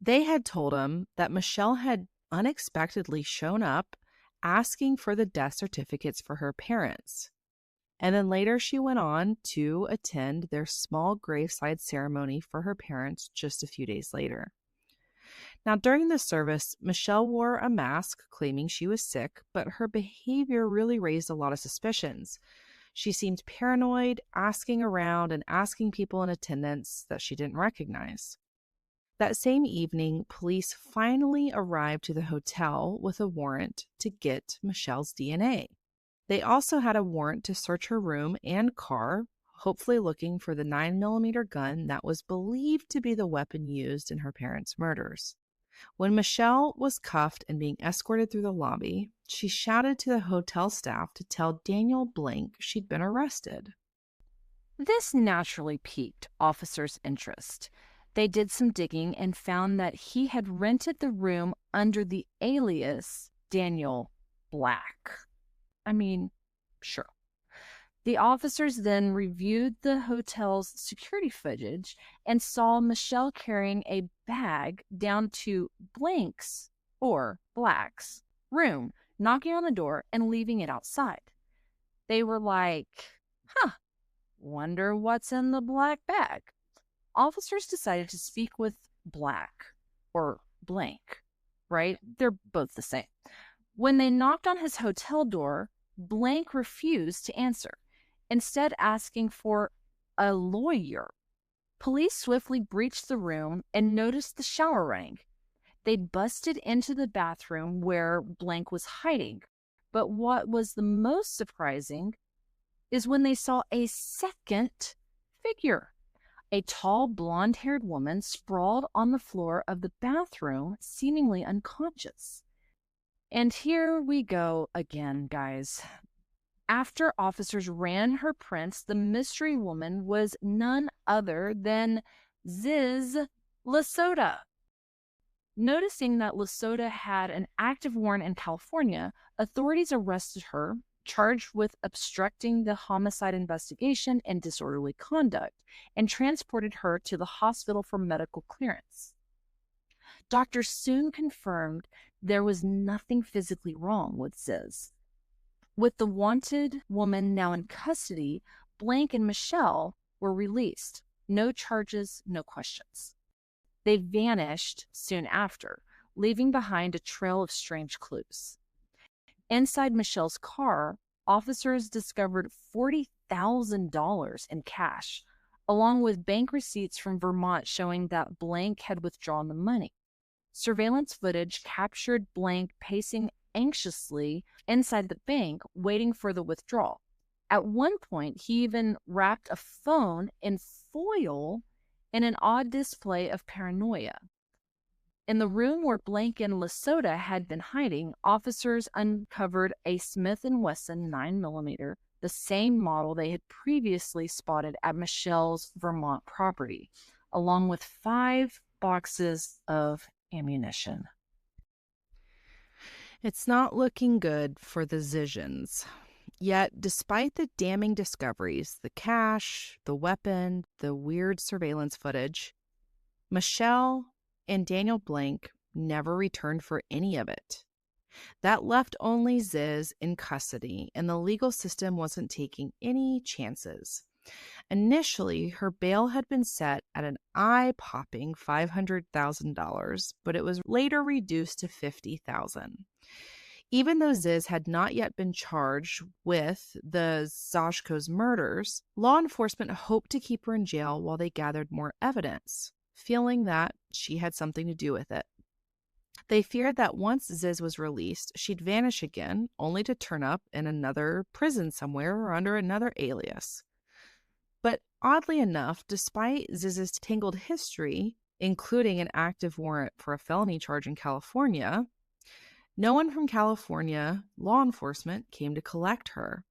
They had told him that Michelle had unexpectedly shown up asking for the death certificates for her parents. And then later she went on to attend their small graveside ceremony for her parents just a few days later. Now, during the service, Michelle wore a mask claiming she was sick, but her behavior really raised a lot of suspicions. She seemed paranoid, asking around and asking people in attendance that she didn't recognize. That same evening, police finally arrived to the hotel with a warrant to get Michelle's DNA. They also had a warrant to search her room and car, hopefully looking for the 9mm gun that was believed to be the weapon used in her parents' murders. When Michelle was cuffed and being escorted through the lobby, she shouted to the hotel staff to tell Daniel Blank she'd been arrested. This naturally piqued officers' interest. They did some digging and found that he had rented the room under the alias Daniel Black. I mean, sure. The officers then reviewed the hotel's security footage and saw Michelle carrying a bag down to Blank's room, knocking on the door and leaving it outside. They were like, wonder what's in the black bag. Officers decided to speak with Black or Blank, right? They're both the same. When they knocked on his hotel door, Blank refused to answer, instead asking for a lawyer. Police swiftly breached the room and noticed the shower running. They busted into the bathroom where Blank was hiding. But what was the most surprising is when they saw a second figure. A tall, blonde-haired woman sprawled on the floor of the bathroom, seemingly unconscious. And here we go again, guys. After officers ran her prints, the mystery woman was none other than LaSota. Noticing that LaSota had an active warrant in California, authorities arrested her, charged with obstructing the homicide investigation and disorderly conduct, and transported her to the hospital for medical clearance. Doctors soon confirmed there was nothing physically wrong with Ziz. With the wanted woman now in custody, Blank and Michelle were released. No charges, no questions. They vanished soon after, leaving behind a trail of strange clues. Inside Michelle's car, officers discovered $40,000 in cash, along with bank receipts from Vermont showing that Blank had withdrawn the money. Surveillance footage captured Blank pacing anxiously inside the bank, waiting for the withdrawal. At one point, he even wrapped a phone in foil in an odd display of paranoia. In the room where Blank and LaSota had been hiding, officers uncovered a Smith & Wesson 9mm, the same model they had previously spotted at Michelle's Vermont property, along with 5 boxes of ammunition. It's not looking good for the Zizians. Yet, despite the damning discoveries, the cash, the weapon, the weird surveillance footage, Michelle and Daniel Blank never returned for any of it. That left only Ziz in custody, and the legal system wasn't taking any chances. Initially, her bail had been set at an eye-popping $500,000, but it was later reduced to $50,000. Even though Ziz had not yet been charged with the Zashko's murders, law enforcement hoped to keep her in jail while they gathered more evidence, feeling that she had something to do with it. They feared that once Ziz was released, she'd vanish again, only to turn up in another prison somewhere or under another alias. But oddly enough, despite Ziz's tangled history, including an active warrant for a felony charge in California, no one from California law enforcement came to collect her.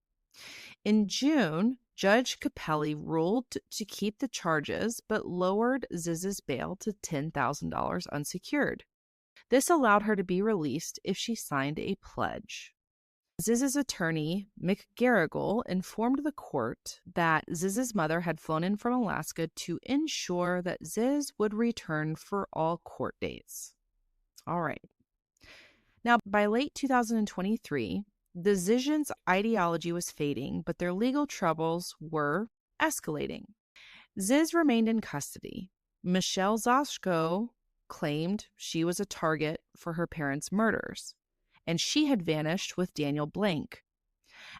In June, Judge Capelli ruled to keep the charges but lowered Ziz's bail to $10,000 unsecured. This allowed her to be released if she signed a pledge. Ziz's attorney, Mick Garrigle, informed the court that Ziz's mother had flown in from Alaska to ensure that Ziz would return for all court dates. All right. Now, by late 2023, the Zizians' ideology was fading, but their legal troubles were escalating. Ziz remained in custody. Michelle Zashko claimed she was a target for her parents' murders, and she had vanished with Daniel Blank.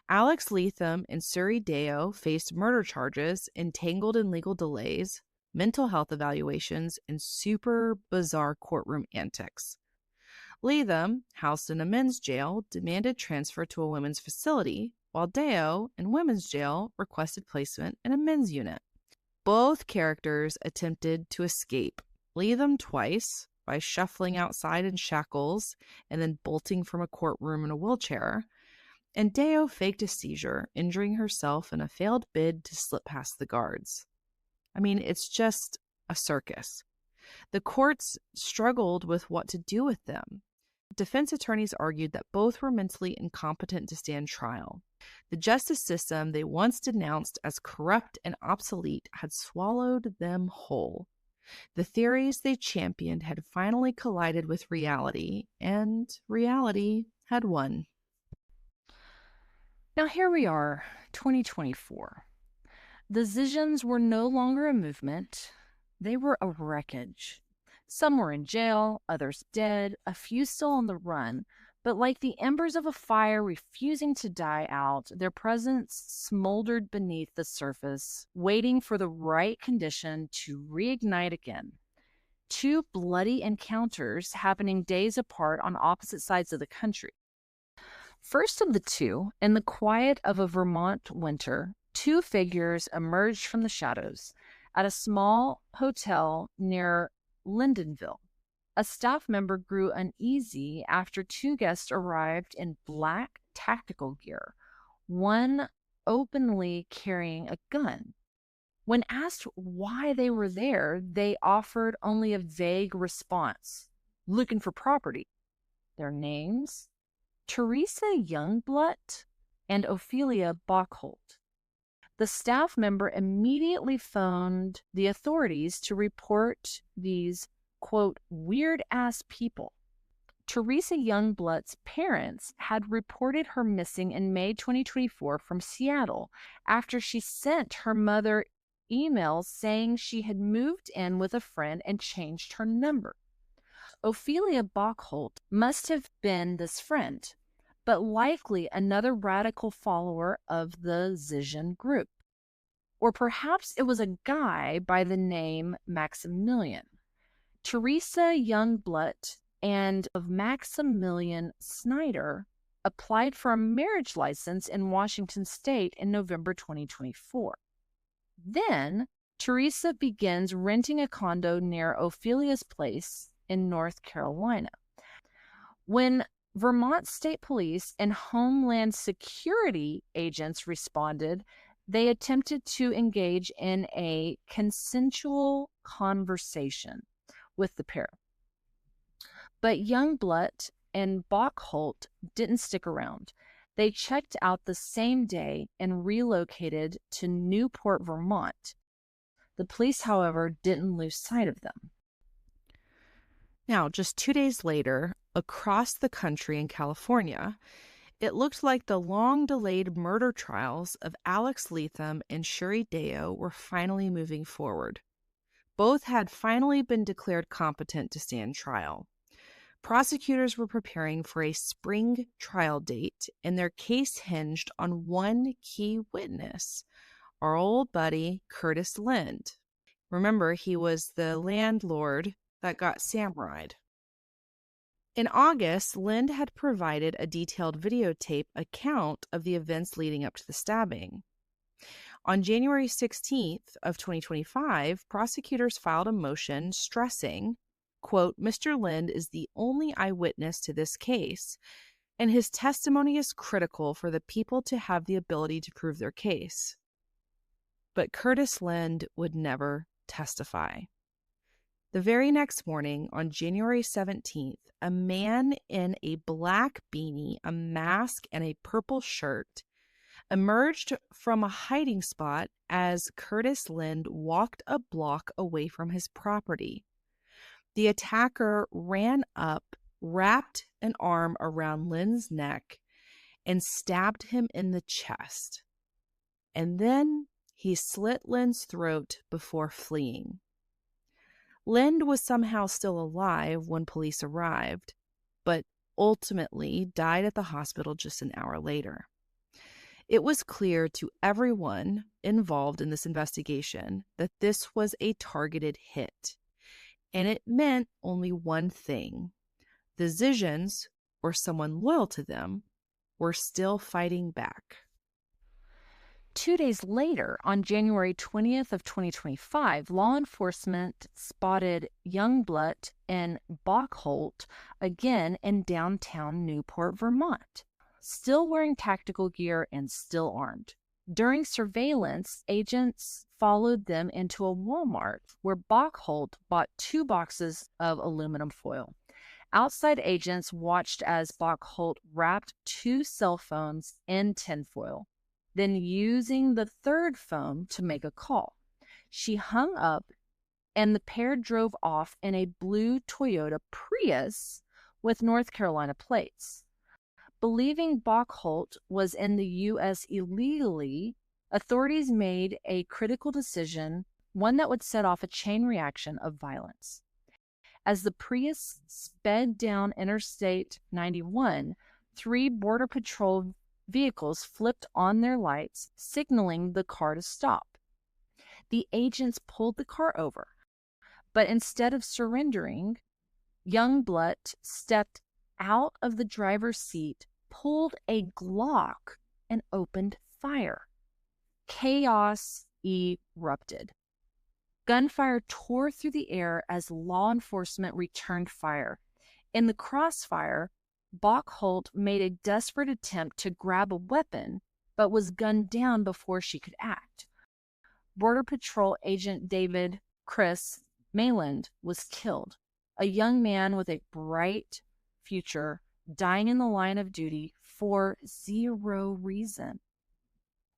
Alex Leatham and Suri Deo faced murder charges, entangled in legal delays, mental health evaluations, and super bizarre courtroom antics. Leatham, housed in a men's jail, demanded transfer to a women's facility, while Deo, in women's jail, requested placement in a men's unit. Both characters attempted to escape, Leatham twice by shuffling outside in shackles and then bolting from a courtroom in a wheelchair, and Deo faked a seizure, injuring herself in a failed bid to slip past the guards. I mean, it's just a circus. The courts struggled with what to do with them. Defense attorneys argued that both were mentally incompetent to stand trial. The justice system they once denounced as corrupt and obsolete had swallowed them whole. The theories they championed had finally collided with reality, and reality had won. Now here we are, 2024. The Zizians were no longer a movement. They were a wreckage. Some were in jail, others dead, a few still on the run, but like the embers of a fire refusing to die out, their presence smoldered beneath the surface, waiting for the right condition to reignite again. Two bloody encounters happening days apart on opposite sides of the country. First of the two, in the quiet of a Vermont winter, two figures emerged from the shadows at a small hotel near Lindenville. A staff member grew uneasy after two guests arrived in black tactical gear, one openly carrying a gun. When asked why they were there, they offered only a vague response, looking for property. Their names? Teresa Youngblood and Ophelia Bockholt. The staff member immediately phoned the authorities to report these, quote, weird-ass people. Teresa Youngblood's parents had reported her missing in May 2024 from Seattle after she sent her mother emails saying she had moved in with a friend and changed her number. Ophelia Bockholt must have been this friend, but likely another radical follower of the Zizian group. Or perhaps it was a guy by the name Maximilian. Teresa Youngblood and of Maximilian Snyder applied for a marriage license in Washington State in November 2024. Then, Teresa begins renting a condo near Ophelia's place in North Carolina. When Vermont State Police and Homeland Security agents responded, they attempted to engage in a consensual conversation with the pair. But Youngblood and Bockholt didn't stick around. They checked out the same day and relocated to Newport, Vermont. The police, however, didn't lose sight of them. Now, just 2 days later, across the country in California, it looked like the long-delayed murder trials of Alex Leatham and Shuri Deo were finally moving forward. Both had finally been declared competent to stand trial. Prosecutors were preparing for a spring trial date, and their case hinged on one key witness, our old buddy Curtis Lind. Remember, he was the landlord that got samurai'd. In August, Lind had provided a detailed videotape account of the events leading up to the stabbing. On January 16th of 2025, prosecutors filed a motion stressing, quote, Mr. Lind is the only eyewitness to this case, and his testimony is critical for the people to have the ability to prove their case. But Curtis Lind would never testify. The very next morning, on January 17th, a man in a black beanie, a mask, and a purple shirt emerged from a hiding spot as Curtis Lind walked a block away from his property. The attacker ran up, wrapped an arm around Lind's neck, and stabbed him in the chest. And then he slit Lind's throat before fleeing. Lind was somehow still alive when police arrived, but ultimately died at the hospital just an hour later. It was clear to everyone involved in this investigation that this was a targeted hit, and it meant only one thing. The Zizians, or someone loyal to them, were still fighting back. 2 days later, on January 20th of 2025, law enforcement spotted Youngblood and Bockholt again in downtown Newport, Vermont, still wearing tactical gear and still armed. During surveillance, agents followed them into a Walmart where Bockholt bought 2 boxes of aluminum foil. Outside agents watched as Bockholt wrapped 2 cell phones in tinfoil, then using the 3rd phone to make a call. She hung up and the pair drove off in a blue Toyota Prius with North Carolina plates. Believing Bockholt was in the U.S. illegally, authorities made a critical decision, one that would set off a chain reaction of violence. As the Prius sped down Interstate 91, 3 Border Patrol vehicles flipped on their lights, signaling the car to stop. The agents pulled the car over, but instead of surrendering, Youngblood stepped out of the driver's seat, pulled a Glock, and opened fire. Chaos erupted. Gunfire tore through the air as law enforcement returned fire. In the crossfire, Bockholt made a desperate attempt to grab a weapon, but was gunned down before she could act. Border Patrol agent David Chris Mayland was killed, a young man with a bright future, dying in the line of duty for 0 reason.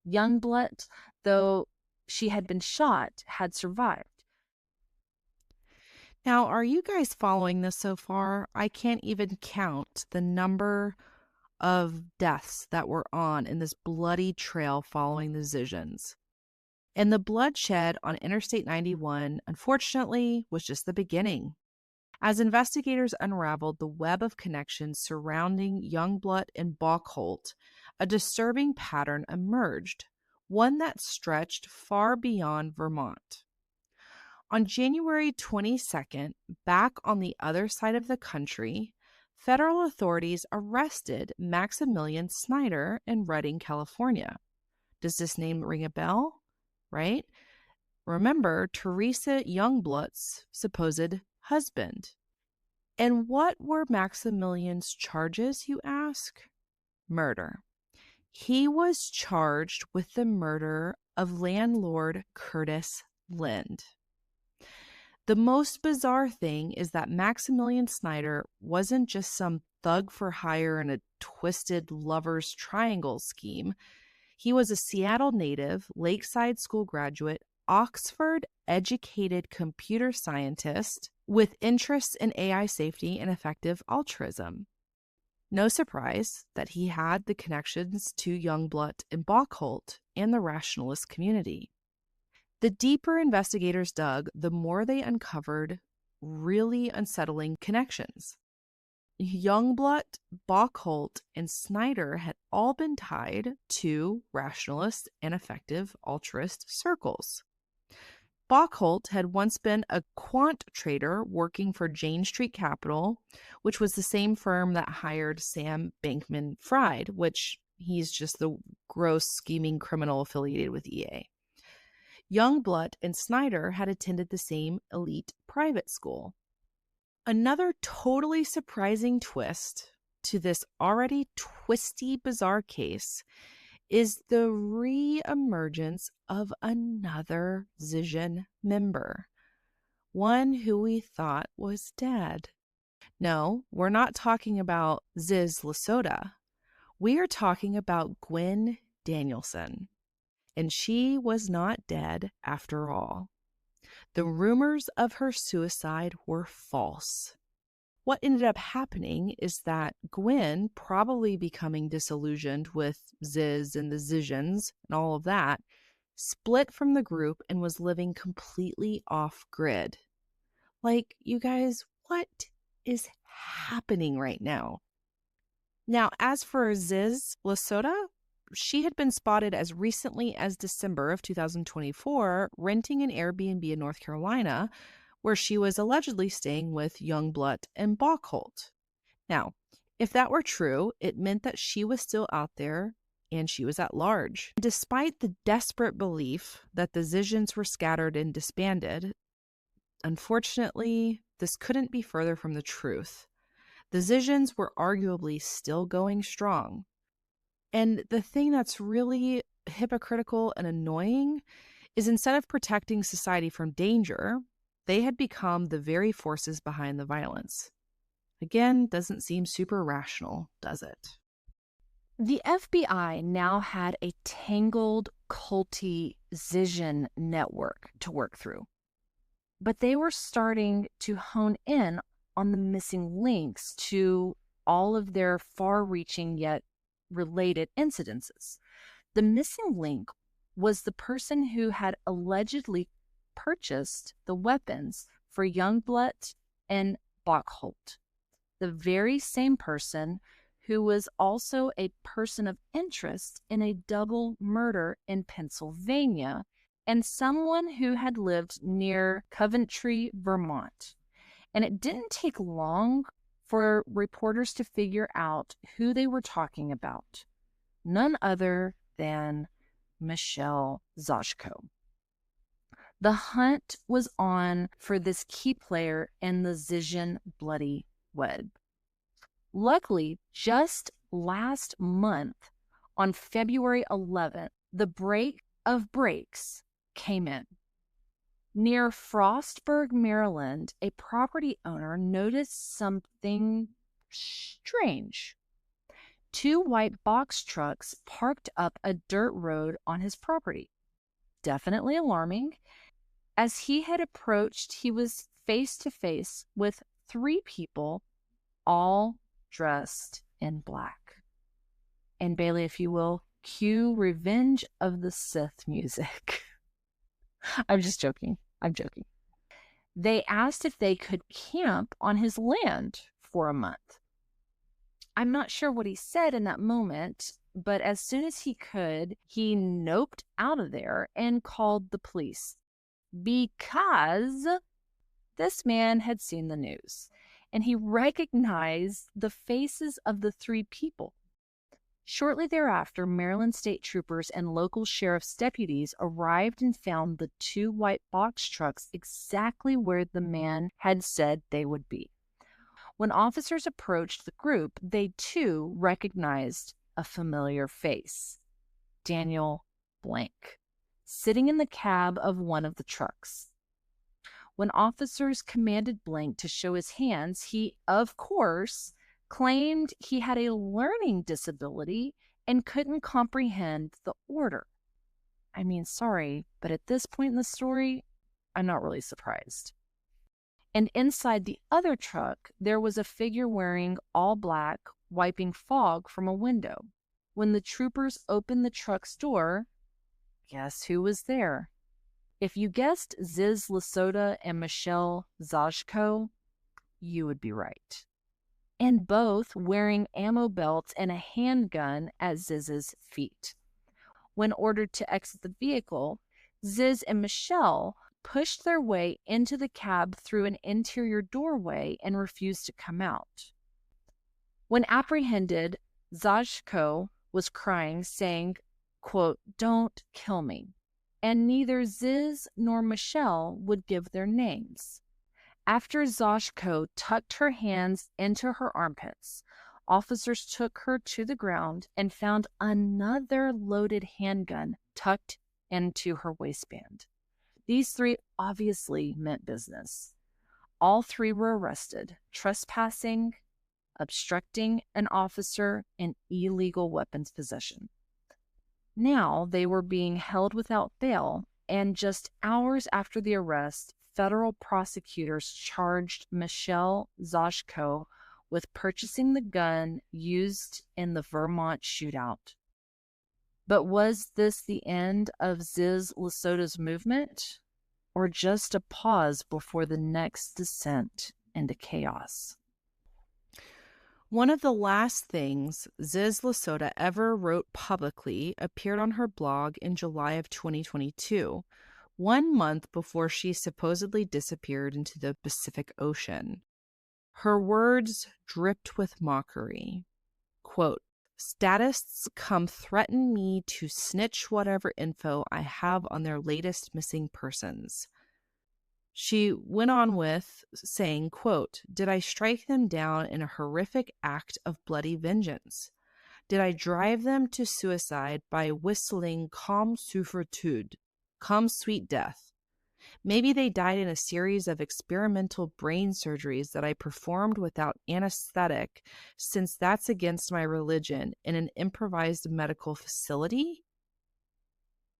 Youngblood, though she had been shot, had survived. Now, are you guys following this so far? I can't even count the number of deaths that were on in this bloody trail following the Zizians. And the bloodshed on Interstate 91, unfortunately, was just the beginning. As investigators unraveled the web of connections surrounding Youngblood and Bockholt, a disturbing pattern emerged, one that stretched far beyond Vermont. On January 22nd, back on the other side of the country, federal authorities arrested Maximilian Snyder in Redding, California. Does this name ring a bell? Right? Remember, Teresa Youngblood's supposed husband. And what were Maximilian's charges, you ask? Murder. He was charged with the murder of landlord Curtis Lind. The most bizarre thing is that Maximilian Snyder wasn't just some thug for hire in a twisted lover's triangle scheme. He was a Seattle native, Lakeside School graduate, Oxford educated computer scientist with interests in AI safety and effective altruism. No surprise that he had the connections to Youngblood and Bockholt and the rationalist community. The deeper investigators dug, the more they uncovered really unsettling connections. Youngblood, Bockholt, and Snyder had all been tied to rationalist and effective altruist circles. Bockholt had once been a quant trader working for Jane Street Capital, which was the same firm that hired Sam Bankman-Fried, which he's just the gross scheming criminal affiliated with EA. Youngblood and Snyder had attended the same elite private school. Another totally surprising twist to this already twisty, bizarre case is the re-emergence of another Zizian member, one who we thought was dead. No, we're not talking about LaSota. We are talking about Gwen Danielson, and she was not dead after all. The rumors of her suicide were false. What ended up happening is that Gwen, probably becoming disillusioned with Ziz and the Zizians and all of that, split from the group and was living completely off grid. Like, you guys, what is happening right now? Now, as for Ziz LaSota, she had been spotted as recently as December of 2024 renting an Airbnb in North Carolina, where she was allegedly staying with Youngblood and Bockholt. Now, if that were true, it meant that she was still out there and she was at large. Despite the desperate belief that the Zizians were scattered and disbanded, unfortunately, this couldn't be further from the truth. The Zizians were arguably still going strong. And the thing that's really hypocritical and annoying is instead of protecting society from danger, they had become the very forces behind the violence. Again, doesn't seem super rational, does it? The FBI now had a tangled, culty Zizian network to work through. But they were starting to hone in on the missing links to all of their far-reaching yet related incidences. The missing link was the person who had allegedly purchased the weapons for Youngblood and Bockholt, the very same person who was also a person of interest in a double murder in Pennsylvania and someone who had lived near Coventry, Vermont. And it didn't take long for reporters to figure out who they were talking about. None other than Michelle Zashko. The hunt was on for this key player in the Zizian bloody web. Luckily, just last month, on February 11th, the break of breaks came in. Near Frostburg, Maryland, a property owner noticed something strange. Two white box trucks parked up a dirt road on his property. Definitely alarming. As he had approached, he was face to face with three people, all dressed in black. And Bailey, if you will, cue Revenge of the Sith music. I'm just joking. I'm joking. They asked if they could camp on his land for a month. I'm not sure what he said in that moment, but as soon as he could, he noped out of there and called the police because this man had seen the news and he recognized the faces of the three people. Shortly thereafter, Maryland state troopers and local sheriff's deputies arrived and found the two white box trucks exactly where the man had said they would be. When officers approached the group, they too recognized a familiar face, Daniel Blank, sitting in the cab of one of the trucks. When officers commanded Blank to show his hands, he, of course, claimed he had a learning disability and couldn't comprehend the order. I mean, sorry, but at this point in the story, I'm not really surprised. And inside the other truck, there was a figure wearing all black, wiping fog from a window. When the troopers opened the truck's door, guess who was there? If you guessed Ziz LaSota and Michelle Zajko, you would be right. And both wearing ammo belts and a handgun at Ziz's feet. When ordered to exit the vehicle, Ziz and Michelle pushed their way into the cab through an interior doorway and refused to come out. When apprehended, Zajko was crying, saying, quote, "Don't kill me." And neither Ziz nor Michelle would give their names. After Zajko tucked her hands into her armpits, officers took her to the ground and found another loaded handgun tucked into her waistband. These three obviously meant business. All three were arrested: trespassing, obstructing an officer, and illegal weapons possession. Now they were being held without bail, and just hours after the arrest, federal prosecutors charged Michelle Zajko with purchasing the gun used in the Vermont shootout. But was this the end of Ziz LaSota's movement, or just a pause before the next descent into chaos? One of the last things Ziz LaSota ever wrote publicly appeared on her blog in July of 2022, 1 month before she supposedly disappeared into the Pacific Ocean. Her words dripped with mockery. Quote, "Statists come threaten me to snitch whatever info I have on their latest missing persons." She went on with saying, quote, "Did I strike them down in a horrific act of bloody vengeance? Did I drive them to suicide by whistling Comme souffre-tude, Come Sweet Death? Maybe they died in a series of experimental brain surgeries that I performed without anesthetic, since that's against my religion, in an improvised medical facility?"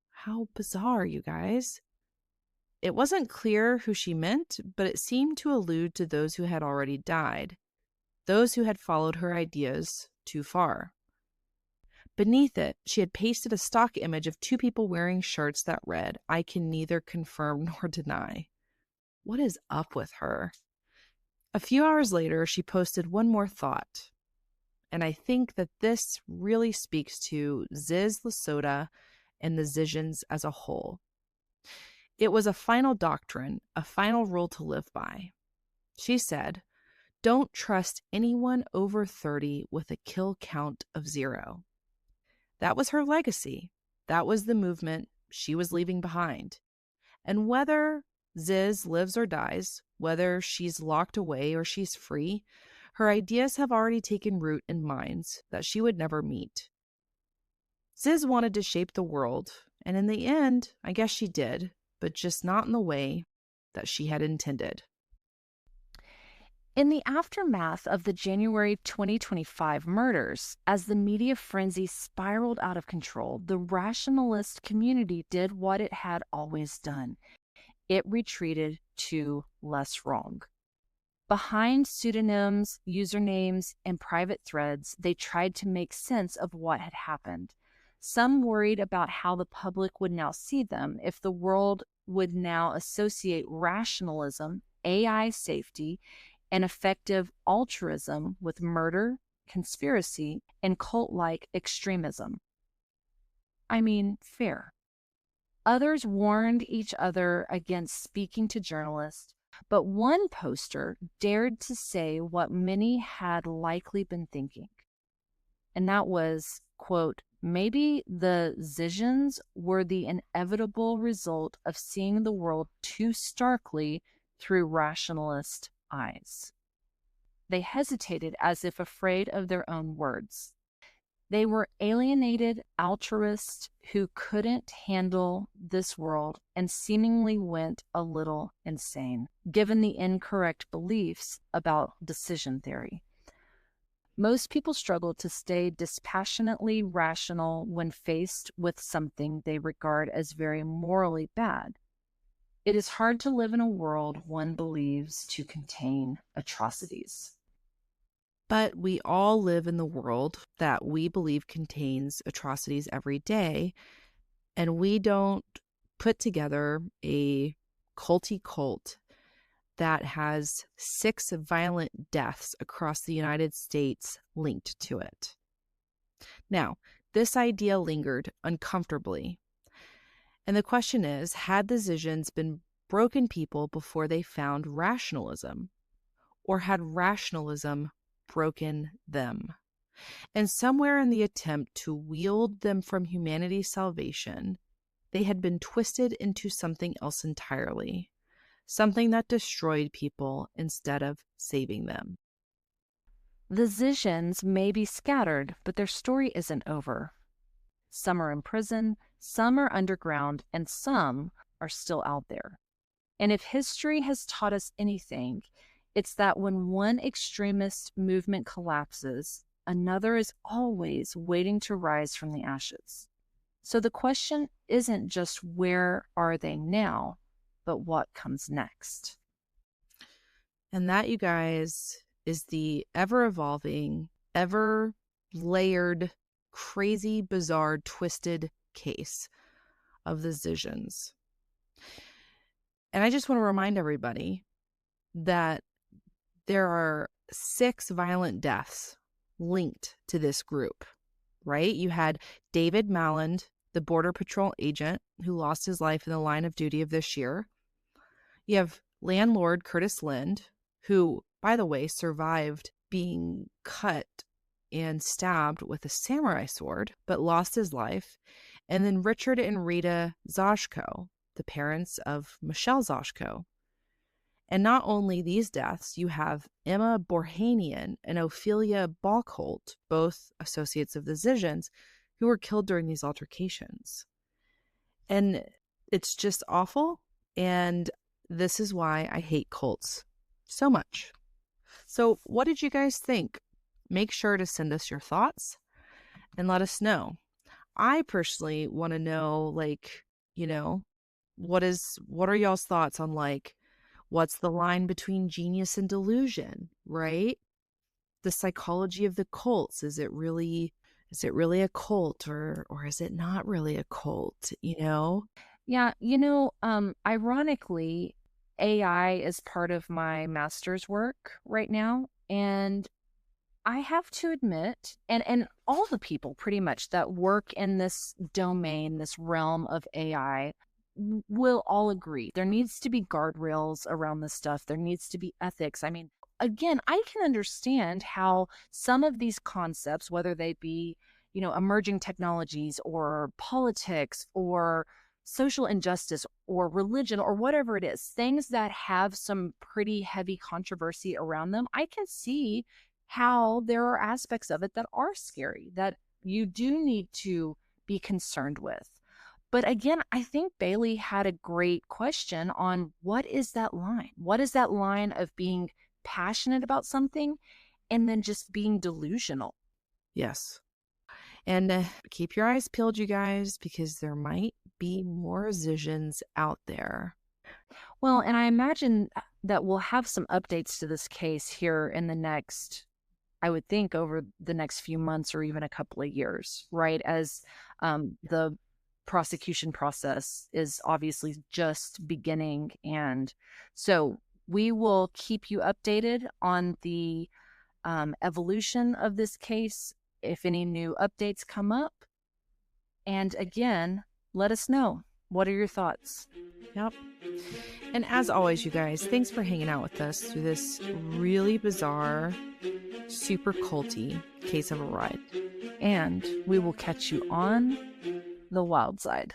How bizarre, you guys. It wasn't clear who she meant, but it seemed to allude to those who had already died, those who had followed her ideas too far. Beneath it, she had pasted a stock image of two people wearing shirts that read, "I can neither confirm nor deny." What is up with her? A few hours later, she posted one more thought, and I think that this really speaks to Ziz LaSota and the Zizians as a whole. It was a final doctrine, a final rule to live by. She said, "Don't trust anyone over 30 with a kill count of 0. That was her legacy. That was the movement she was leaving behind. And whether Ziz lives or dies, whether she's locked away or she's free, her ideas have already taken root in minds that she would never meet. Ziz wanted to shape the world, and in the end, I guess she did, but just not in the way that she had intended. In the aftermath of the January 2025 murders, as the media frenzy spiraled out of control, the rationalist community did what it had always done. It retreated to less wrong. Behind pseudonyms, usernames, and private threads, they tried to make sense of what had happened. Some worried about how the public would now see them, if the world would now associate rationalism, AI safety, and effective altruism with murder, conspiracy, and cult-like extremism. I mean, fair. Others warned each other against speaking to journalists, but one poster dared to say what many had likely been thinking. And that was, quote, "Maybe the Zizians were the inevitable result of seeing the world too starkly through rationalist eyes." They hesitated as if afraid of their own words. They were alienated altruists who couldn't handle this world and seemingly went a little insane, given the incorrect beliefs about decision theory. Most people struggle to stay dispassionately rational when faced with something they regard as very morally bad. It is hard to live in a world one believes to contain atrocities. But we all live in the world that we believe contains atrocities every day, and we don't put together a culty cult that has 6 violent deaths across the United States linked to it. Now, this idea lingered uncomfortably. And the question is, had the Zizians been broken people before they found rationalism? Or had rationalism broken them? And somewhere in the attempt to wield them from humanity's salvation, they had been twisted into something else entirely, something that destroyed people instead of saving them. The Zizians may be scattered, but their story isn't over. Some are in prison, some are underground, and some are still out there. And if history has taught us anything, it's that when one extremist movement collapses, another is always waiting to rise from the ashes. So the question isn't just where are they now, but what comes next. And that, you guys, is the ever-evolving, ever-layered, crazy, bizarre, twisted case of the Zizians. And I just want to remind everybody that there are 6 violent deaths linked to this group, right? You had David Malland, the Border Patrol agent who lost his life in the line of duty of this year. You have landlord Curtis Lind, who, by the way, survived being cut and stabbed with a samurai sword, but lost his life. And then Richard and Rita Zoshko, the parents of Michelle Zoshko. And not only these deaths, you have Emma Borhanian and Ophelia Balkholt, both associates of the Zizians, who were killed during these altercations. And it's just awful. And this is why I hate cults so much. So what did you guys think? Make sure to send us your thoughts and let us know. I personally want to know, like, what are y'all's thoughts on, like, what's the line between genius and delusion, right? The psychology of the cults. Is it really a cult, or is it not really a cult, Yeah, ironically, AI is part of my master's work right now. And I have to admit, and all the people pretty much that work in this domain, this realm of AI, will all agree there needs to be guardrails around this stuff. There needs to be ethics. I mean, again, I can understand how some of these concepts, whether they be, emerging technologies or politics or social injustice or religion or whatever it is, things that have some pretty heavy controversy around them, I can see how there are aspects of it that are scary, that you do need to be concerned with. But again, I think Bailey had a great question on what is that line? What is that line of being passionate about something and then just being delusional? Yes. And keep your eyes peeled, you guys, because there might be more Zizians out there. Well, and I imagine that we'll have some updates to this case here in the next, I would think, over the next few months or even a couple of years, right? As the prosecution process is obviously just beginning. And so we will keep you updated on the evolution of this case if any new updates come up. And again, let us know. What are your thoughts? Yep. And as always, you guys, thanks for hanging out with us through this really bizarre, super culty case of a ride. And we will catch you on the wild side.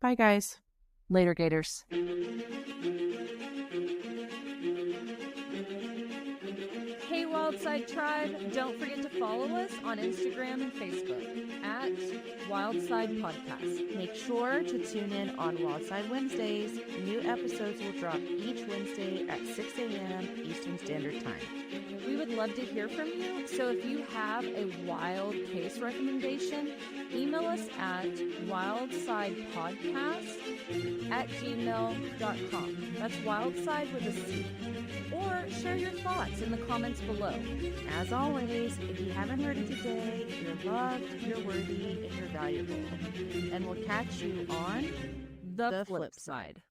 Bye, guys. Later, Gators. Hey, Wildside Tribe, don't forget to follow us on Instagram and Facebook at Wildside Podcast. Make sure to tune in on Wildside Wednesdays. New episodes will drop each Wednesday at 6 a.m. Eastern Standard Time. We would love to hear from you, so if you have a wild case recommendation, email us at wildside.podcast@gmail.com. That's wildside with a C. Or share your thoughts in the comments below. As always, if you haven't heard it today, you're loved, you're worthy, and you're valuable. And we'll catch you on the flip side.